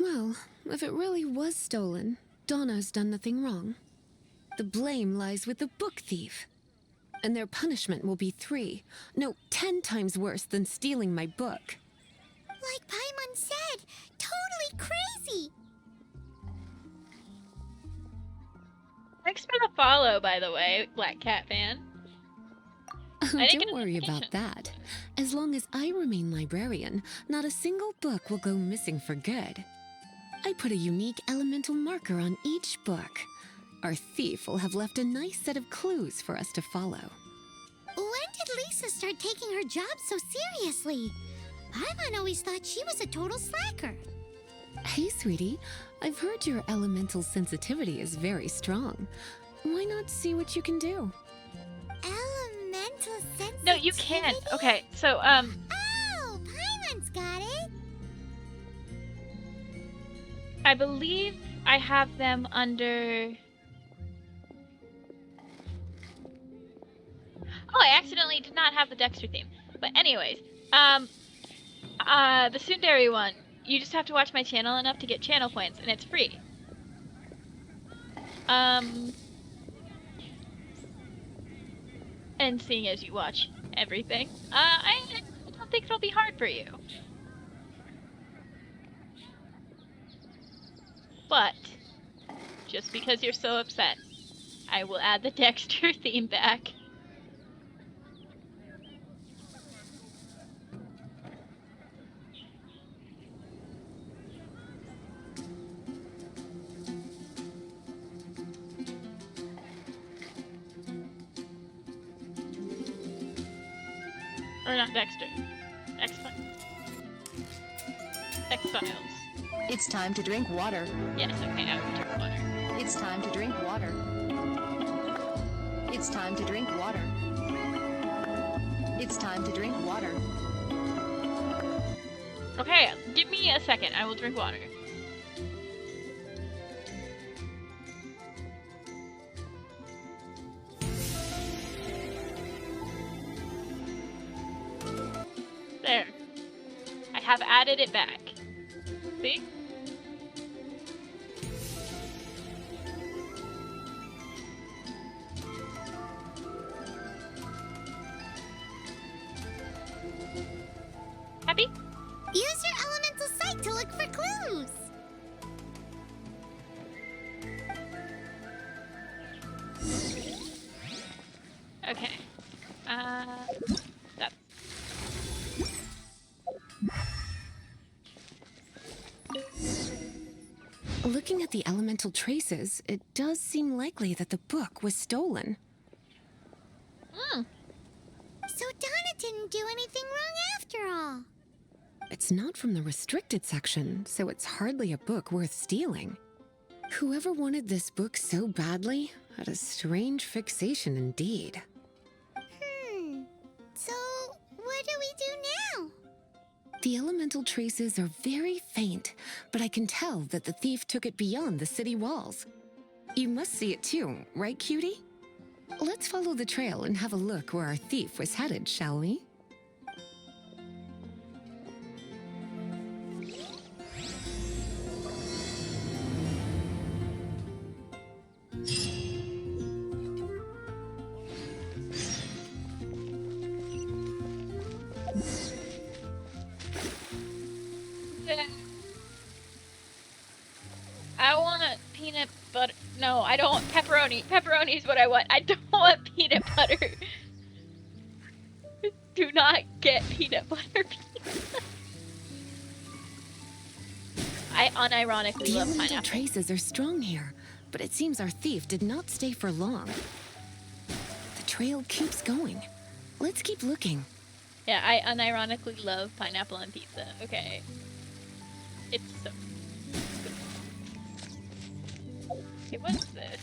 Well, if it really was stolen, Donna's done nothing wrong. The blame lies with the book thief. And their punishment will be 3, no, 10 times worse than stealing my book. Like Paimon said, totally crazy. Thanks for the follow, by the way, Black Cat fan. Don't worry about that. As long as I remain librarian, not a single book will go missing for good. I put a unique elemental marker on each book. Our thief will have left a nice set of clues for us to follow. When did Lisa start taking her job so seriously? Paimon always thought she was a total slacker. Hey, sweetie, I've heard your elemental sensitivity is very strong. Why not see what you can do? Elemental sensitivity? No, you can't. Okay, so, Oh, Paimon's got it. I believe I have them under... Oh, I accidentally did not have the Dexter theme. But anyways, the Tsundere one, you just have to watch my channel enough to get channel points, and it's free. And seeing as you watch everything, I don't think it'll be hard for you. But, just because you're so upset, I will add the Dexter theme back. Or not Dexter. X-Files. It's time to drink water. Yes, okay, I will drink water. It's time to drink water. It's time to drink water. It's time to drink water. Okay, give me a second. I will drink water. There. I have added it back. See? Happy? Use your elemental sight to look for clues. Okay. That's... Looking at the elemental traces, it does seem likely that the book was stolen. So Donna didn't do anything wrong after all. It's not from the restricted section, so it's hardly a book worth stealing. Whoever wanted this book so badly had a strange fixation indeed. So what do we do now? The elemental traces are very faint, but I can tell that the thief took it beyond the city walls. You must see it too, right, cutie? Let's follow the trail and have a look where our thief was headed, shall we? I want peanut butter. No, I don't want pepperoni. Pepperoni is what I want. I don't want peanut butter. Do not get peanut butter pizza. I unironically love The pineapple. traces are strong here, but it seems our thief did not stay for long. The trail keeps going. Let's keep looking. Yeah, I unironically love pineapple on pizza. Okay. It's so good. Okay, what is this?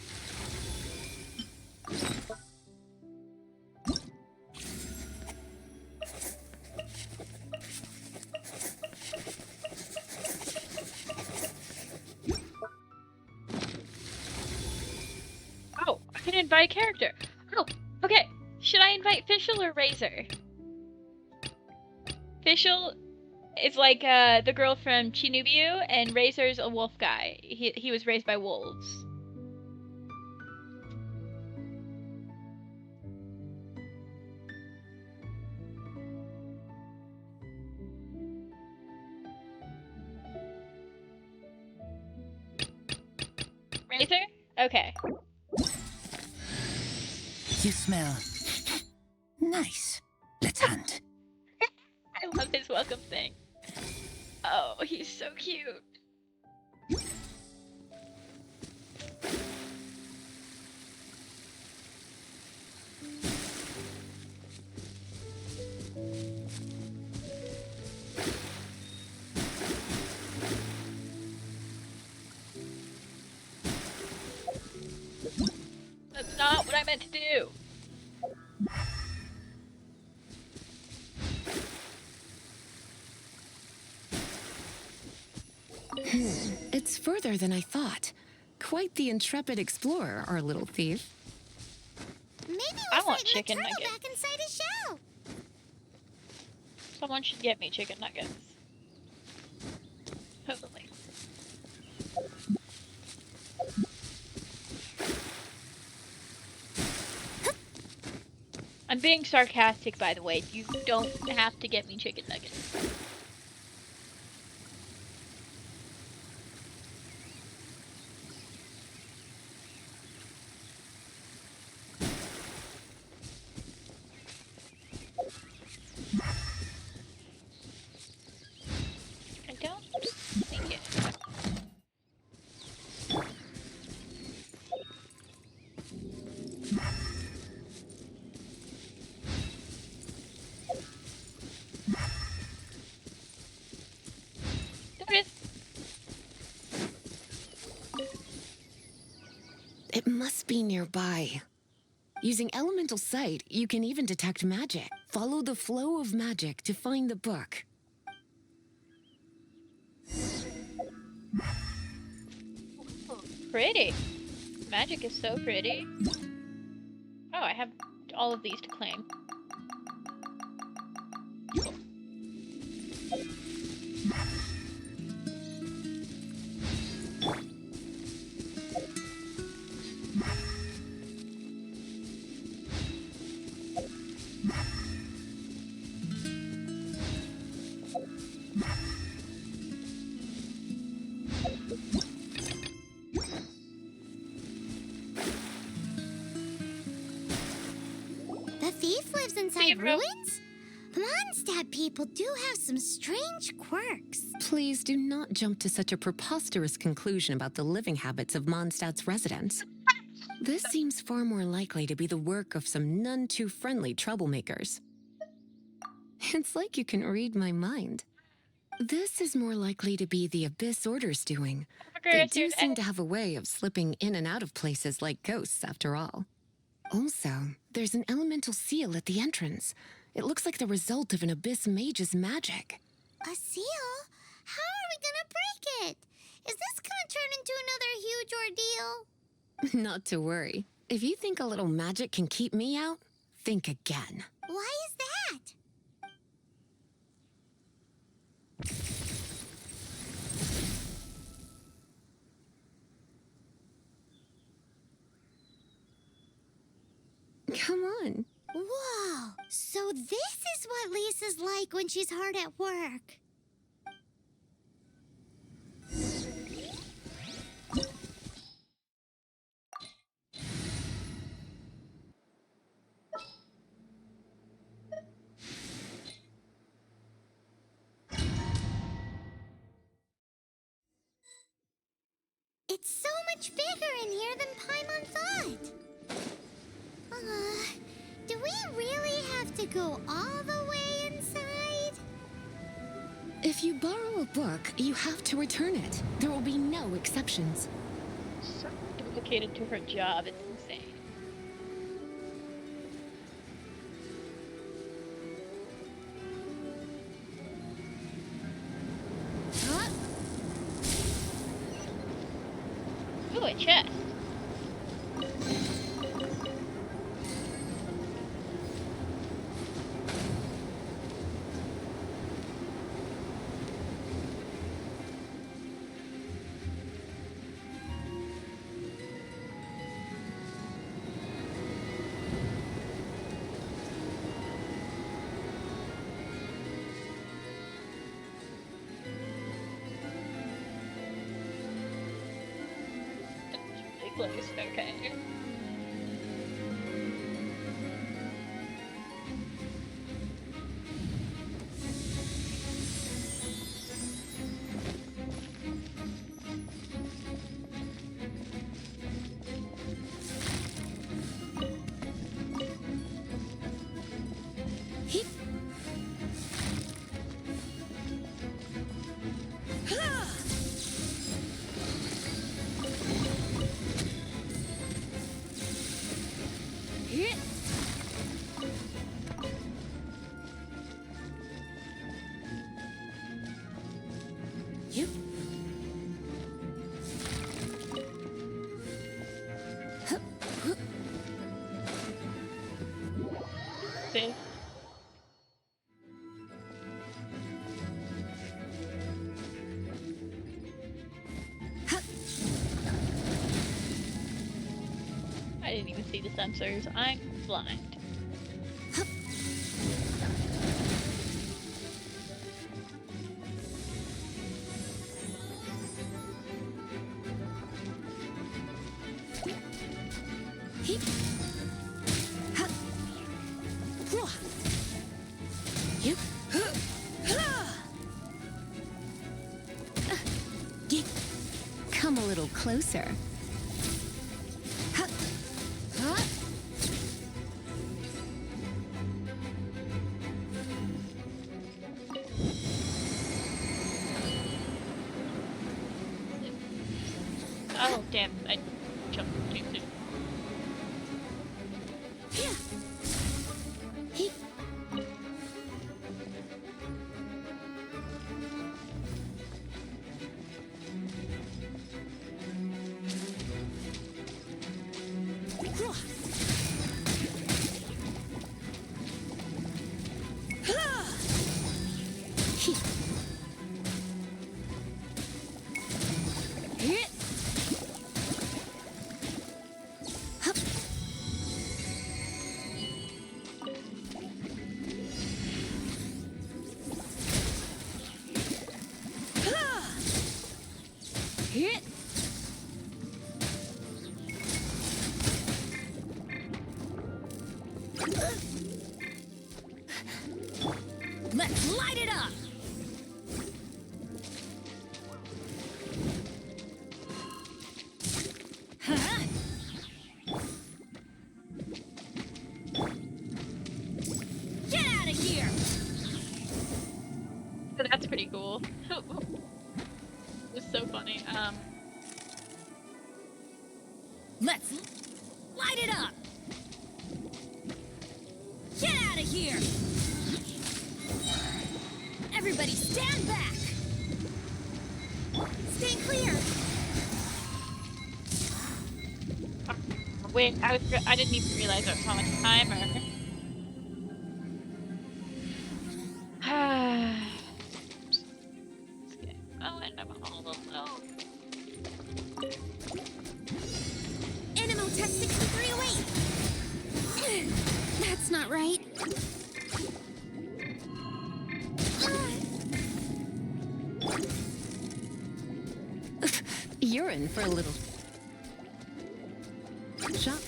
Oh, I can invite a character. Oh, okay. Should I invite Fischl or Razor? Fischl It's like the girl from Chinubyu, and Razor's a wolf guy. He was raised by wolves. Razor? Okay. You smell nice. Let's hunt. I love his welcome thing. Oh, he's so cute. That's not what I meant to do. It's further than I thought. Quite the intrepid explorer, our little thief. Maybe I we'll want frighten the chicken turtle nuggets. back inside his shell. Someone should get me chicken nuggets. Totally. I'm being sarcastic, by the way. You don't have to get me chicken nuggets. I don't think it. There it is. It must be nearby. Using elemental sight, you can even detect magic. Follow the flow of magic to find the book. Pretty. Magic is so pretty. Oh, I have all of these to claim. Cool. The thief lives inside ruins? Mondstadt people do have some strange quirks. Please do not jump to such a preposterous conclusion about the living habits of Mondstadt's residents. This seems far more likely to be the work of some none too friendly troublemakers. It's like you can read my mind. This is more likely to be the Abyss Order's doing. They do seem to have a way of slipping in and out of places like ghosts, after all. Also, there's an elemental seal at the entrance. It looks like the result of an Abyss mage's magic. A seal? How are we gonna break it? Is this gonna turn into another huge ordeal? Not to worry. If you think a little magic can keep me out, think again. Why is that? Come on. Whoa! So this is what Lisa's like when she's hard at work. It's so much bigger in here than Paimon thought. Do we really have to go all the way inside? If you borrow a book, you have to return it. There will be no exceptions. So complicated to her job, it's insane. Huh? Ooh, a chest. close, okay. See? I didn't even see the sensors. I'm blind. Come a little closer. Oh, damn. I jumped too soon. Let's light it up! Huh? Get out of here! That's pretty cool. It's so funny. Let's light it up! Get out of here! Everybody stand back! Stay clear! Wait, I didn't even realize it was on a timer. Oh, and I'm all alone. Animo test 63 away! That's not right. You're in for a little shock.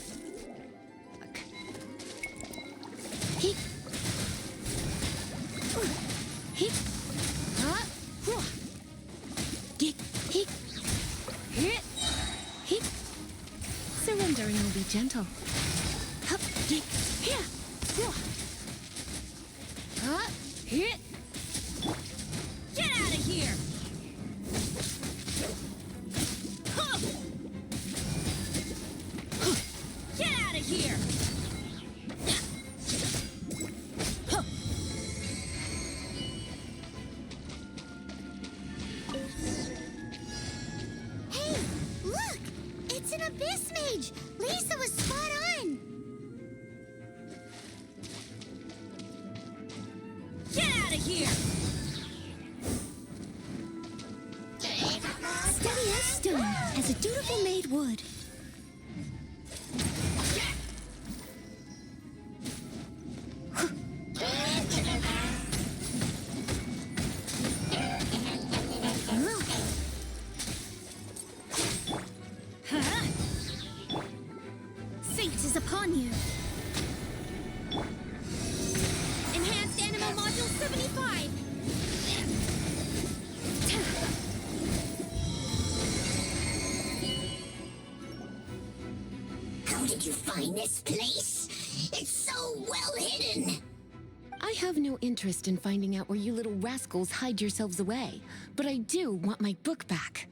Surrendering will be gentle. Get out of here! Get out of here! Hey, look! It's an abyss mage! Lisa was spot on! Get out of here! Steady as stone, as a dutiful maid would. is upon you. Enhanced Animal Module 75! How did you find this place? It's so well hidden! I have no interest in finding out where you little rascals hide yourselves away, but I do want my book back.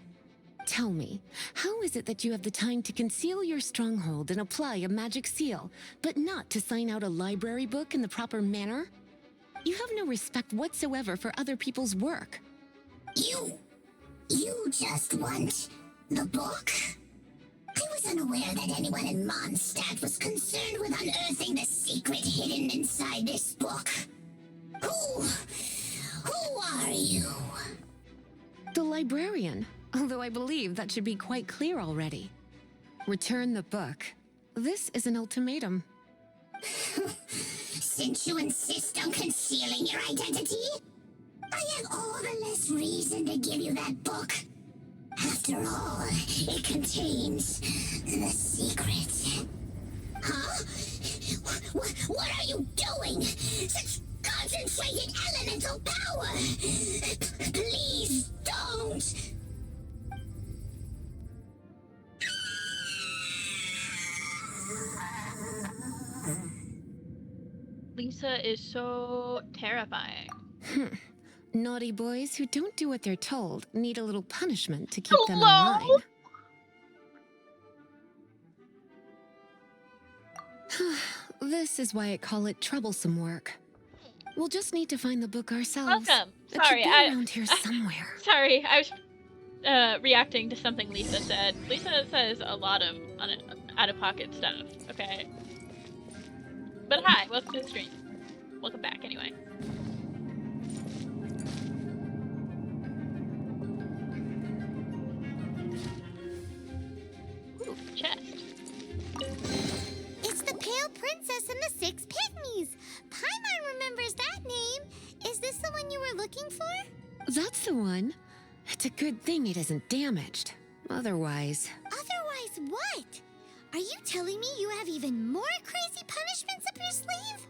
Tell me, how is it that you have the time to conceal your stronghold and apply a magic seal, but not to sign out a library book in the proper manner? You have no respect whatsoever for other people's work. You just want the book? I was unaware that anyone in Mondstadt was concerned with unearthing the secret hidden inside this book. Who are you? The librarian, although I believe that should be quite clear already. Return the book. This is an ultimatum. Since you insist on concealing your identity, I have all the less reason to give you that book. After all, it contains the secret. Huh? What are you doing? Such concentrated elemental power! Please don't! Lisa is so terrifying. Naughty boys who don't do what they're told need a little punishment to keep them in Hello? line. This is why I call it troublesome work. We'll just need to find the book ourselves. Welcome. It Sorry, should be around here somewhere. Sorry, I was reacting to something Lisa said. Lisa says a lot of out-of-pocket stuff, okay? But hi, welcome to the stream. Welcome back, anyway. Ooh, chest. It's the Pale Princess and the Six Pygmies! Paimon remembers that name! Is this the one you were looking for? That's the one. It's a good thing it isn't damaged. Otherwise... Otherwise what? Are you telling me you have even more crazy punishments up your sleeve?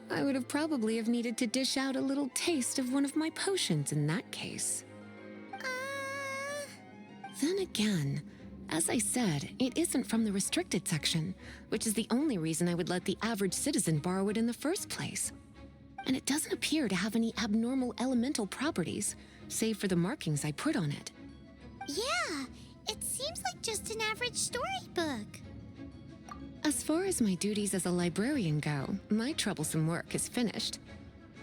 I would have probably have needed to dish out a little taste of one of my potions in that case. Then again, as I said, it isn't from the restricted section, which is the only reason I would let the average citizen borrow it in the first place. And it doesn't appear to have any abnormal elemental properties, save for the markings I put on it. Yeah, it seems like just an average storybook. As far as my duties as a librarian go, my troublesome work is finished.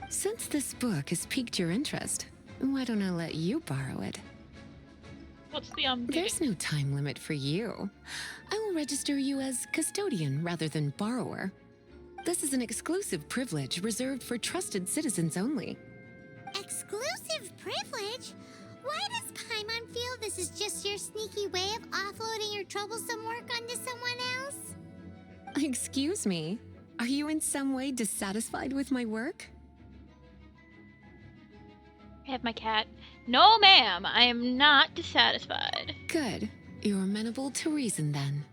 Since this book has piqued your interest, why don't I let you borrow it? What's the There's no time limit for you. I will register you as custodian rather than borrower. This is an exclusive privilege reserved for trusted citizens only. Exclusive privilege? Why does Paimon feel this is just your sneaky way of offloading your troublesome work onto someone else? Excuse me, are you in some way dissatisfied with my work? I have my cat. No, ma'am, I am not dissatisfied. Good. You're amenable to reason then.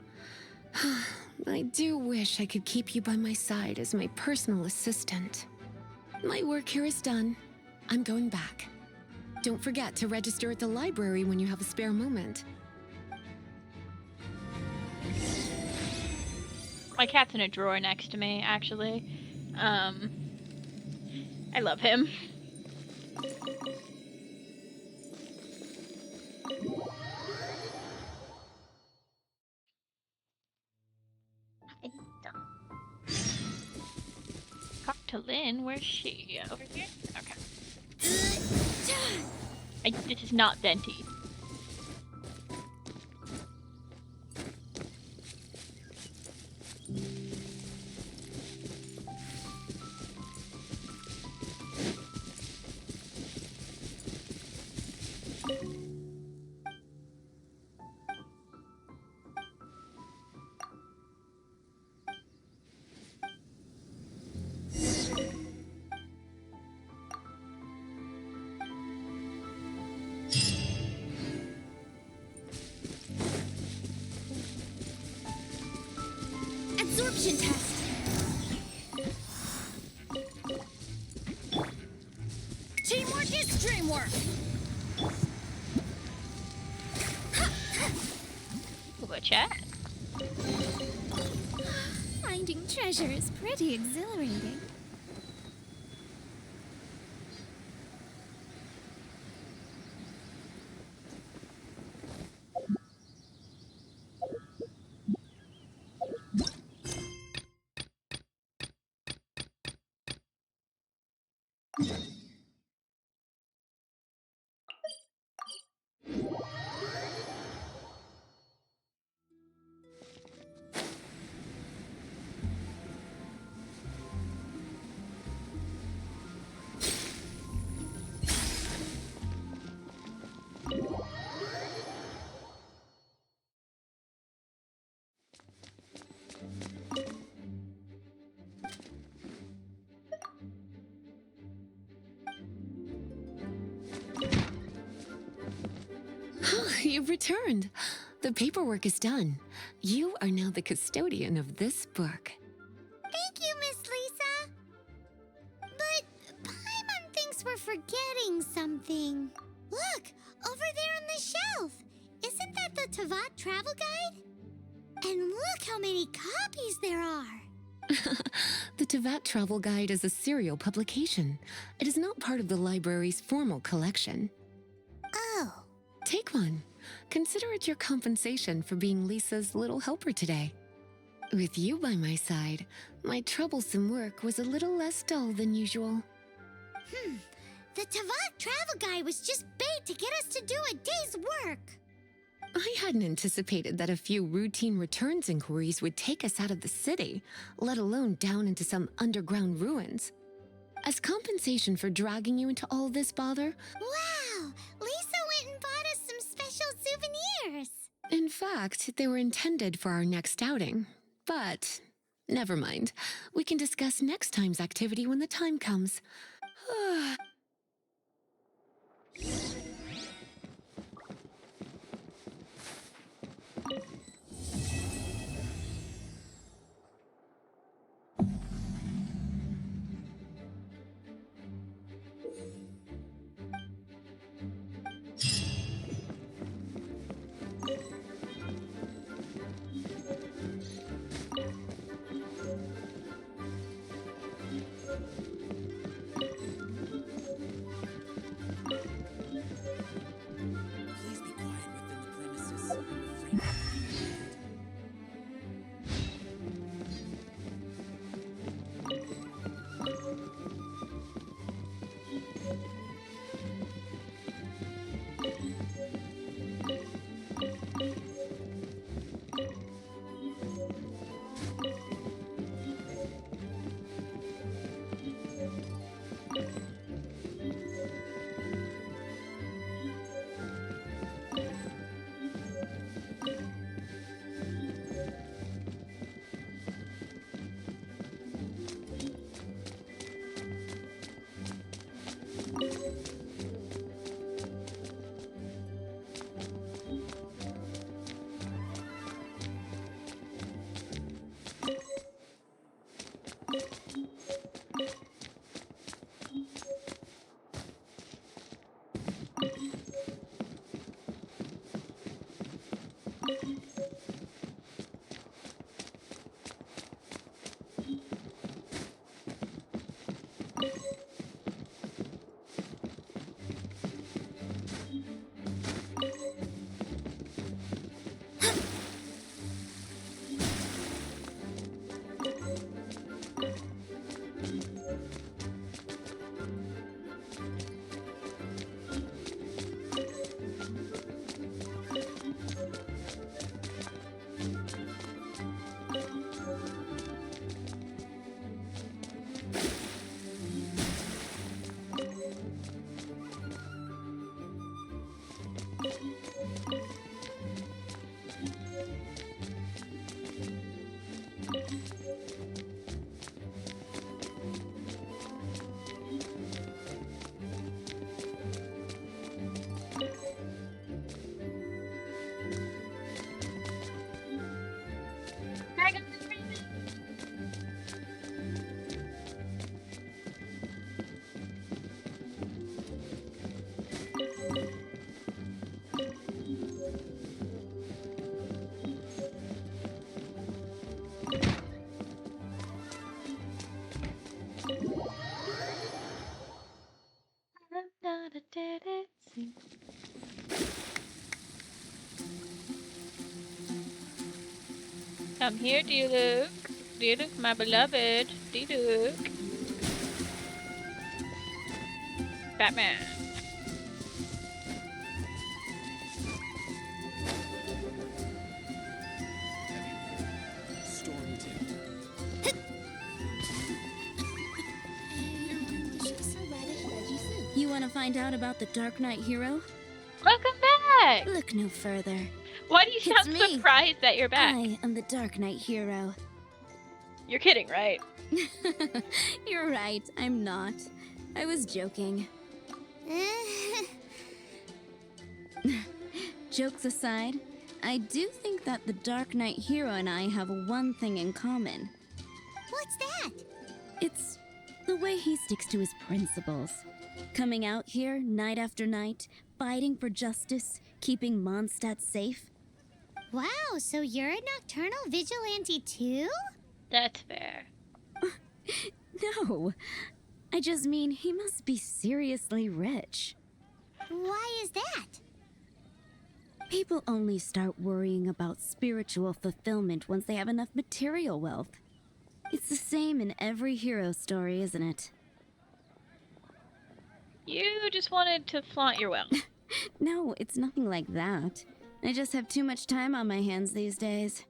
I do wish I could keep you by my side as my personal assistant. My work here is done. I'm going back. Don't forget to register at the library when you have a spare moment. My cat's in a drawer next to me, actually. I love him. Talk to Lynn. Where's she? Over here? Okay. This is not Venti. absorption test. Teamwork is dreamwork. We'll chat. Finding treasure is pretty exhilarating. You've returned. The paperwork is done. You are now the custodian of this book. Thank you, Miss Lisa. But Paimon thinks we're forgetting something. Look, over there on the shelf. Isn't that the Tavat travel guide? And look how many copies there are. The Tavat Travel Guide is a serial publication. It is not part of the library's formal collection. Oh. Take one. Consider it your compensation for being Lisa's little helper today. With you by my side, my troublesome work was a little less dull than usual. The Tavat travel guide was just bait to get us to do a day's work. I hadn't anticipated that a few routine returns inquiries would take us out of the city, let alone down into some underground ruins. As compensation for dragging you into all this bother... Wow! Lisa went and bought us some special souvenirs. In fact, they were intended for our next outing. But, never mind. We can discuss next time's activity when the time comes. I got the green. Come here, Diluc. Diluc, my beloved. Diluc. Batman. You want to find out about the Dark Knight hero? Welcome back! Look no further. Why do you It's sound me. surprised that you're back? I am the Dark Knight hero. You're kidding, right? You're right, I'm not. I was joking. Jokes aside, I do think that the Dark Knight hero and I have one thing in common. What's that? It's the way he sticks to his principles. Coming out here night after night, fighting for justice, keeping Mondstadt safe. Wow, so you're a nocturnal vigilante too? That's fair. No, I just mean he must be seriously rich. Why is that? People only start worrying about spiritual fulfillment once they have enough material wealth. It's the same in every hero story, isn't it? You just wanted to flaunt your wealth. No, it's nothing like that. I just have too much time on my hands these days.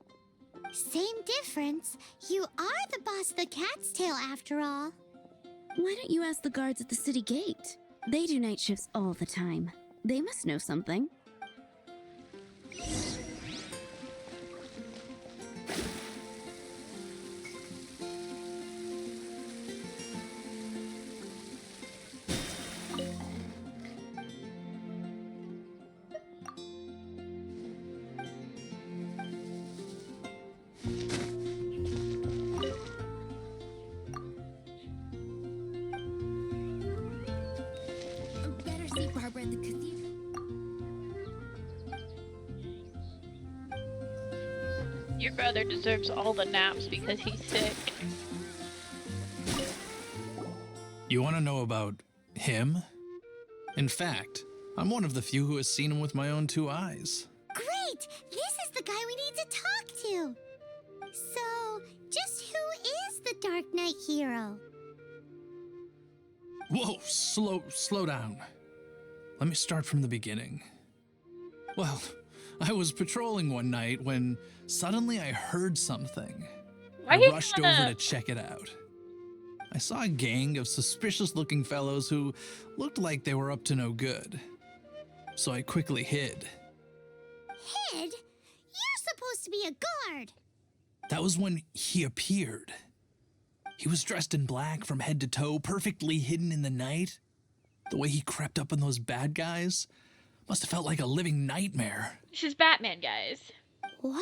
Same difference. You are the boss of the Cat's Tail after all. Why don't you ask the guards at the city gate? They do night shifts all the time. They must know something. Better see Barbara at the cathedral. Your brother deserves all the naps because he's sick. You want to know about him? In fact, I'm one of the few who has seen him with my own two eyes. Great! This is the guy we need to talk to. So, just who is the Dark Knight hero? Whoa, slow down. Let me start from the beginning. Well, I was patrolling one night when suddenly I heard something. Why I you rushed kinda- over to check it out. I saw a gang of suspicious-looking fellows who looked like they were up to no good. So I quickly hid. Hid? You're supposed to be a guard. That was when he appeared. He was dressed in black from head to toe, perfectly hidden in the night. The way he crept up on those bad guys must have felt like a living nightmare. This is Batman, guys. Wow.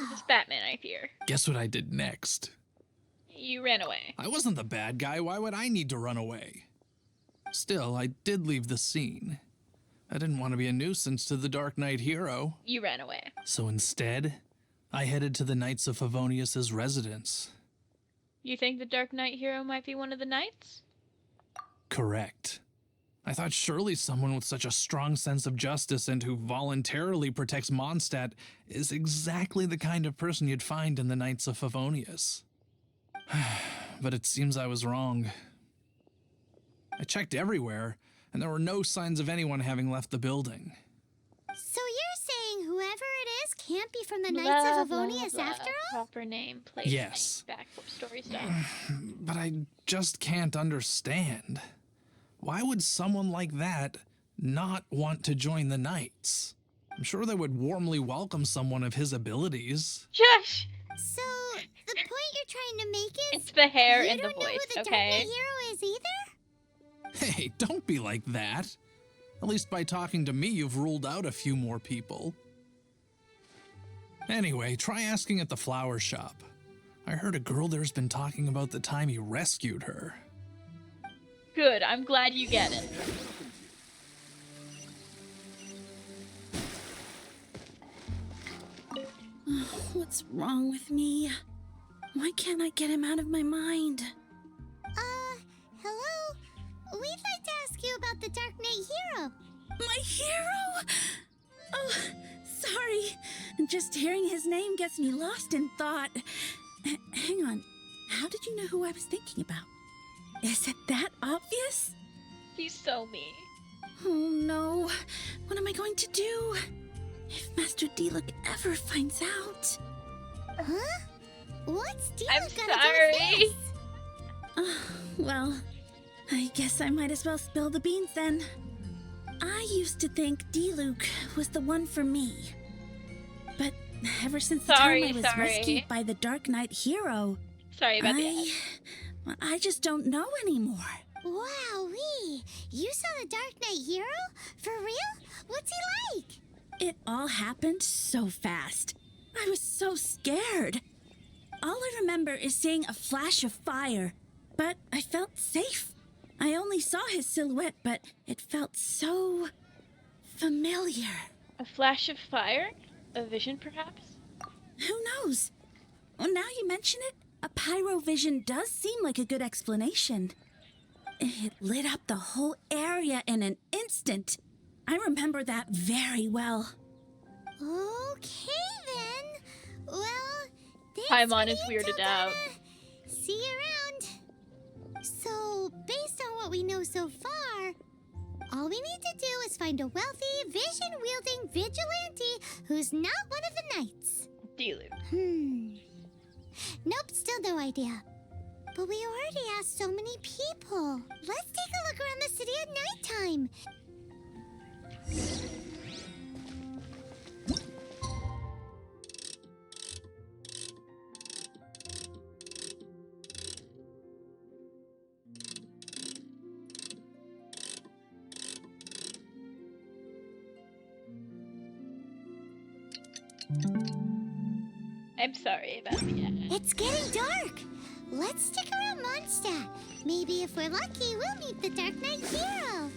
This is Batman, I fear. Guess what I did next? You ran away. I wasn't the bad guy. Why would I need to run away? Still, I did leave the scene. I didn't want to be a nuisance to the Dark Knight hero. You ran away. So instead, I headed to the Knights of Favonius' residence. You think the Dark Knight hero might be one of the knights? Correct. I thought surely someone with such a strong sense of justice and who voluntarily protects Mondstadt is exactly the kind of person you'd find in the Knights of Favonius. But it seems I was wrong. I checked everywhere, and there were no signs of anyone having left the building. So you're saying whoever it is can't be from the Knights of Avonius blah. after all? Proper name, place, Yes. name, back story stuff. But I just can't understand. Why would someone like that not want to join the Knights? I'm sure they would warmly welcome someone of his abilities. Shush! So, the point you're trying to make is... It's the hair you and the don't know voice, who the Dark okay? Knight hero is either? Hey, don't be like that. At least by talking to me, you've ruled out a few more people. Anyway, try asking at the flower shop. I heard a girl there's been talking about the time you rescued her. Good, I'm glad you get it. What's wrong with me? Why can't I get him out of my mind? Hello? We'd like to ask you about the Dark Knight Hero. My hero? Oh, sorry. Just hearing his name gets me lost in thought. Hang on. How did you know who I was thinking about? Is it that obvious? He's so mean. Oh no. What am I going to do? If Master Diluc ever finds out. Huh? What's Diluc I'm got to do sorry. with this? Well, I guess I might as well spill the beans then. I used to think Diluc was the one for me. But ever since the time I was rescued by the Dark Knight Hero, Sorry about that. I just don't know anymore. Wowee! You saw the Dark Knight Hero? For real? What's he like? It all happened so fast. I was so scared. All I remember is seeing a flash of fire, but I felt safe. I only saw his silhouette, but it felt so familiar. A flash of fire? A vision, perhaps? Who knows? Well, now you mention it, a pyrovision does seem like a good explanation. It lit up the whole area in an instant. I remember that very well. Okay then. Well, thanks Paimon for is the weirded info, out. Donna. See you around. So, based on what we know so far, all we need to do is find a wealthy, vision-wielding vigilante who's not one of the knights. Diluc. Nope, still no idea. But we already asked so many people. Let's take a look around the city at nighttime. I'm sorry about that. It's getting dark. Let's stick around Mondstadt. Maybe if we're lucky, we'll meet the Dark Knight Hero.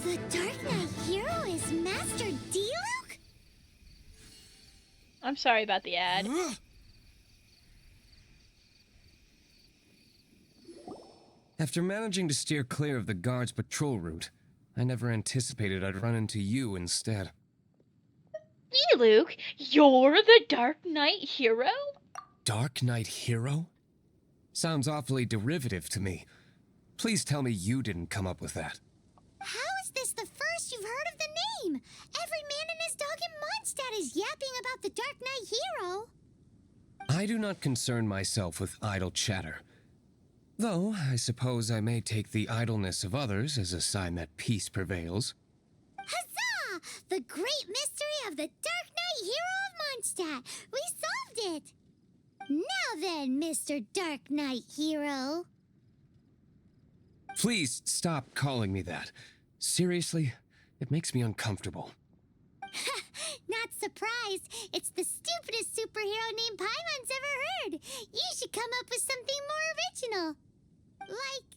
The Dark Knight Hero is Master Diluc? I'm sorry about the ad. After managing to steer clear of the guard's patrol route, I never anticipated I'd run into you instead. Diluc, you're the Dark Knight Hero? Dark Knight Hero? Sounds awfully derivative to me. Please tell me you didn't come up with that. How is this the first you've heard of the name? Every man and his dog in Mondstadt is yapping about the Dark Knight Hero. I do not concern myself with idle chatter. Though, I suppose I may take the idleness of others as a sign that peace prevails. Huzzah! The great mystery of the Dark Knight Hero of Mondstadt. We solved it. Now then, Mr. Dark Knight Hero. Please stop calling me that. Seriously, it makes me uncomfortable. Not surprised. It's the stupidest superhero name Paimon's ever heard. You should come up with something more original. Like,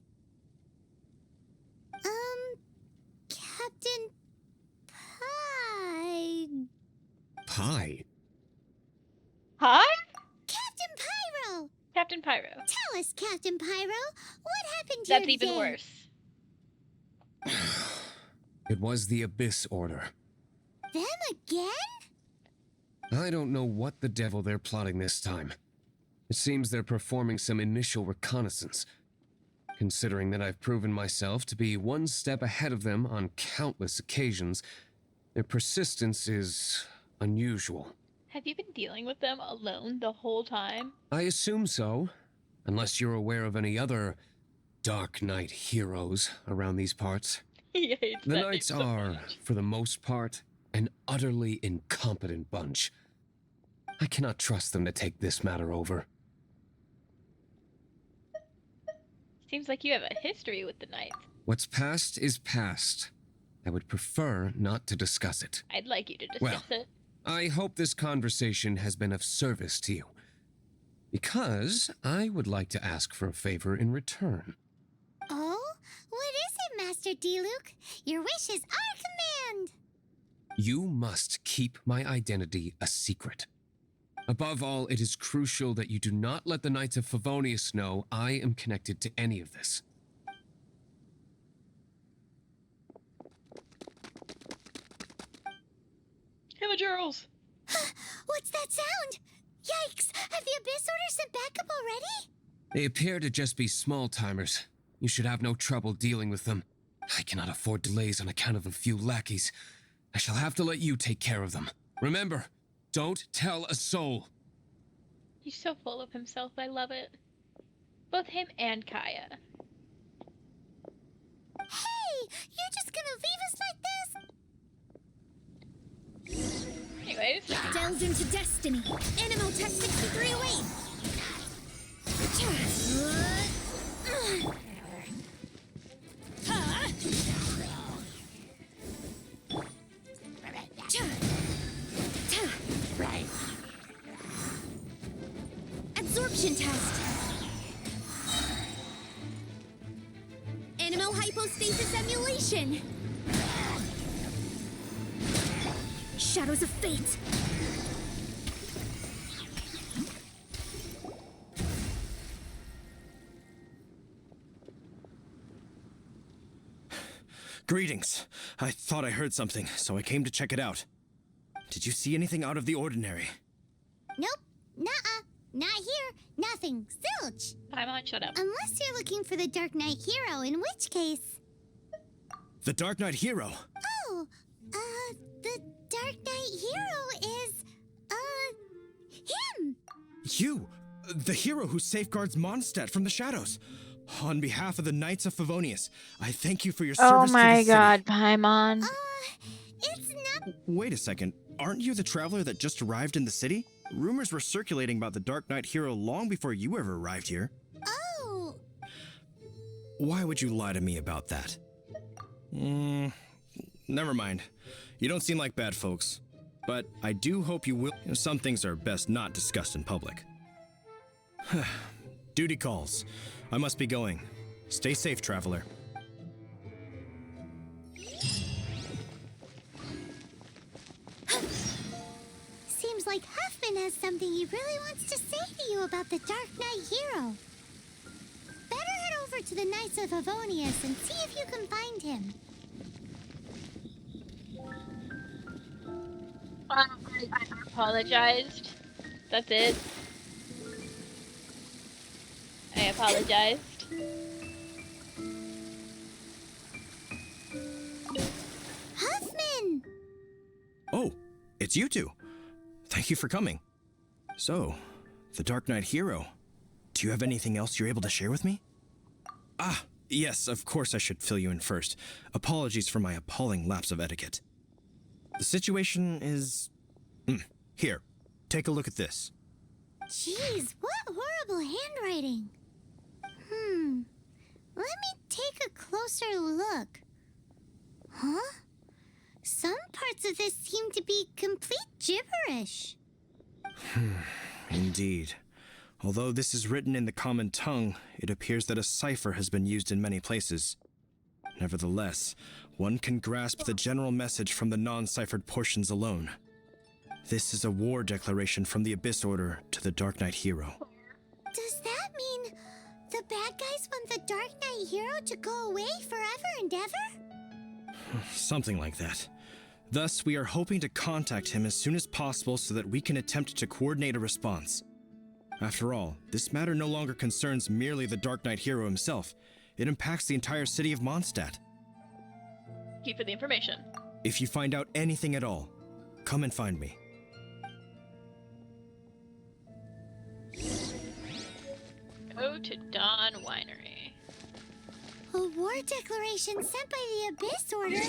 Captain Pie. Pie? Huh? Captain Pyro! Captain Pyro. Tell us, Captain Pyro, what happened That's here even today? worse. It was the Abyss Order. Them again? I don't know what the devil they're plotting this time. It seems they're performing some initial reconnaissance. considering that I've proven myself to be one step ahead of them on countless occasions. Their persistence is unusual. Have you been dealing with them alone the whole time? I assume so, unless you're aware of any other Dark Knight heroes around these parts. He hates The that Knights name so are, much. for the most part, an utterly incompetent bunch. I cannot trust them to take this matter over. Seems like you have a history with the Knights. What's past is past. I would prefer not to discuss it. I'd like you to discuss Well, it. I hope this conversation has been of service to you, because I would like to ask for a favor in return. Oh? What is it, Master D-Luke? Your wish is our command! You must keep my identity a secret. Above all, it is crucial that you do not let the Knights of Favonius know I am connected to any of this. Hillagers! What's that sound? Yikes! Have the Abyss Order sent backup already? They appear to just be small-timers. You should have no trouble dealing with them. I cannot afford delays on account of a few lackeys. I shall have to let you take care of them. Remember, don't tell a soul. He's so full of himself, I love it. Both him and Kaya. Hey! You're just gonna leave us like this? Anyways. Delved into destiny. Animal Tech 63 away. Absorption test. Animal hypostasis emulation. Shadows of fate. Greetings. I thought I heard something, so I came to check it out. Did you see anything out of the ordinary? Nope. Nuh-uh. Not here. Nothing. Zilch. Paimon, shut up. Unless you're looking for the Dark Knight hero, in which case... The Dark Knight hero? Oh, the Dark Knight hero is, him! You! The hero who safeguards Mondstadt from the shadows. On behalf of the Knights of Favonius, I thank you for your service to the city. Oh my god, Paimon. It's not... Wait a second. Aren't you the traveler that just arrived in the city? Rumors were circulating about the Dark Knight hero long before you ever arrived here. Oh! Why would you lie to me about that? Never mind. You don't seem like bad folks. But I do hope you will... Some things are best not discussed in public. Duty calls. I must be going. Stay safe, traveler. Seems like Huffman has something he really wants to say to you about the Dark Knight hero. Better head over to the Knights of Favonius and see if you can find him. I apologized. That's it. I apologized. Huffman! Oh, it's you two. Thank you for coming. So, the Dark Knight hero. Do you have anything else you're able to share with me? Ah, yes, of course I should fill you in first. Apologies for my appalling lapse of etiquette. The situation is... Here, take a look at this. Jeez, what horrible handwriting. Let me take a closer look. Huh? Some parts of this seem to be complete gibberish. Indeed. Although this is written in the common tongue, it appears that a cipher has been used in many places. Nevertheless, one can grasp the general message from the non-ciphered portions alone. This is a war declaration from the Abyss Order to the Dark Knight hero. Does that mean the bad guys want the Dark Knight hero to go away forever and ever? Something like that. Thus, we are hoping to contact him as soon as possible so that we can attempt to coordinate a response. After all, this matter no longer concerns merely the Dark Knight hero himself. It impacts the entire city of Mondstadt. Keep for the information. If you find out anything at all, come and find me. Go to Dawn Winery. A war declaration sent by the Abyss Order?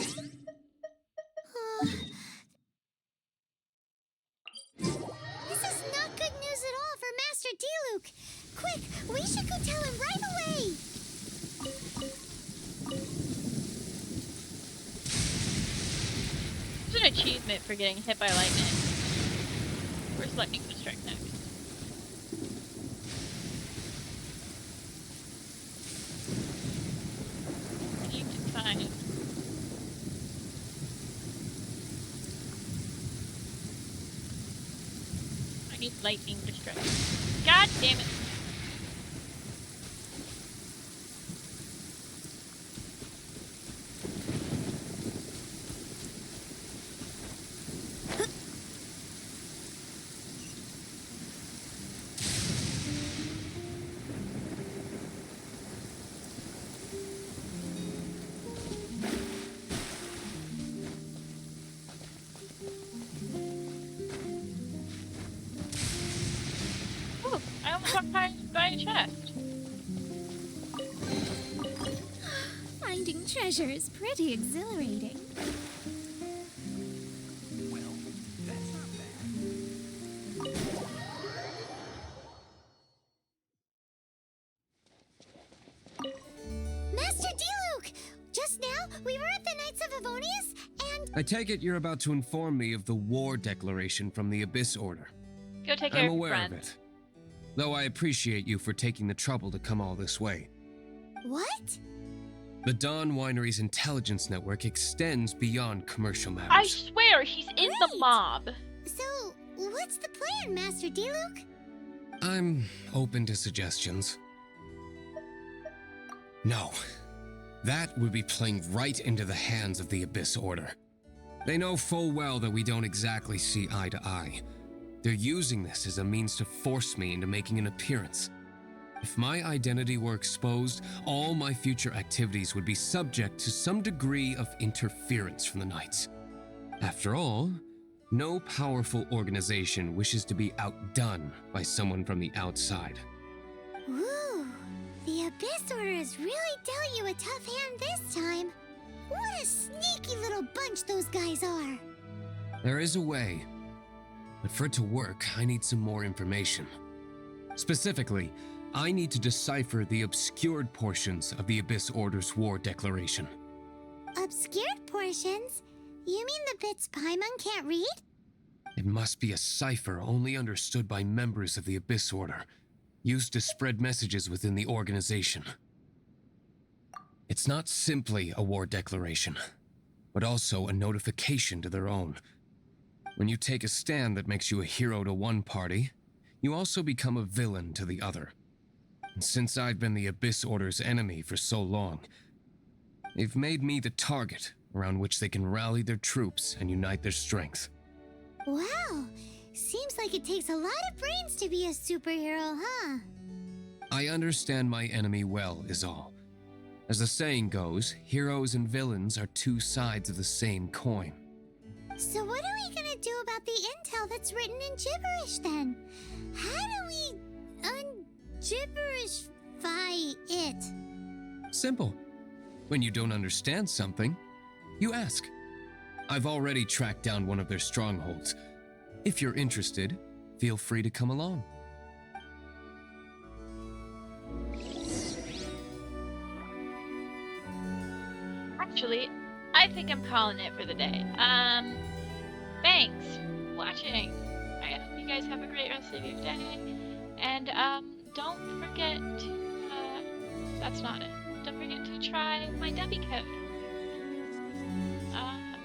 This is not good news at all for Master Diluc. Quick, we should go tell him right away. There's an achievement for getting hit by lightning. Where's lightning gonna strike next? I need to find... I need lightning to strike. God damn it! Ooh, I almost walked by a chest. Finding treasure is pretty exhilarating. Master Diluc! Just now, we were at the Knights of Avonius, and... I take it you're about to inform me of the war declaration from the Abyss Order. Go take care I'm of your aware friend. of it. Though I appreciate you for taking the trouble to come all this way. What? The Dawn Winery's intelligence network extends beyond commercial matters. I swear, he's in the mob. So, what's the plan, Master Diluc? I'm open to suggestions. No. That would be playing right into the hands of the Abyss Order. They know full well that we don't exactly see eye to eye. They're using this as a means to force me into making an appearance. If my identity were exposed, all my future activities would be subject to some degree of interference from the Knights. After all, no powerful organization wishes to be outdone by someone from the outside. Ooh, the Abyss Order has really dealt you a tough hand this time. What a sneaky little bunch those guys are. There is a way, but for it to work, I need some more information. Specifically, I need to decipher the obscured portions of the Abyss Order's war declaration. Obscured portions? You mean the bits Paimon can't read? It must be a cipher only understood by members of the Abyss Order, used to spread messages within the organization. It's not simply a war declaration, but also a notification to their own. When you take a stand that makes you a hero to one party, you also become a villain to the other. And since I've been the Abyss Order's enemy for so long, they've made me the target around which they can rally their troops and unite their strength. Wow, seems like it takes a lot of brains to be a superhero, huh? I understand my enemy well, is all. As the saying goes, heroes and villains are two sides of the same coin. So what are we gonna do about the intel that's written in gibberish then? How do we un-gibberishify it? Simple. When you don't understand something, you ask. I've already tracked down one of their strongholds. If you're interested, feel free to come along. Actually, I think I'm calling it for the day. Thanks for watching. I hope you guys have a great rest of your day. And, don't forget to, that's not it. Don't forget to try my Debbie code.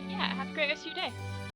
Yeah, have a great rest of your day.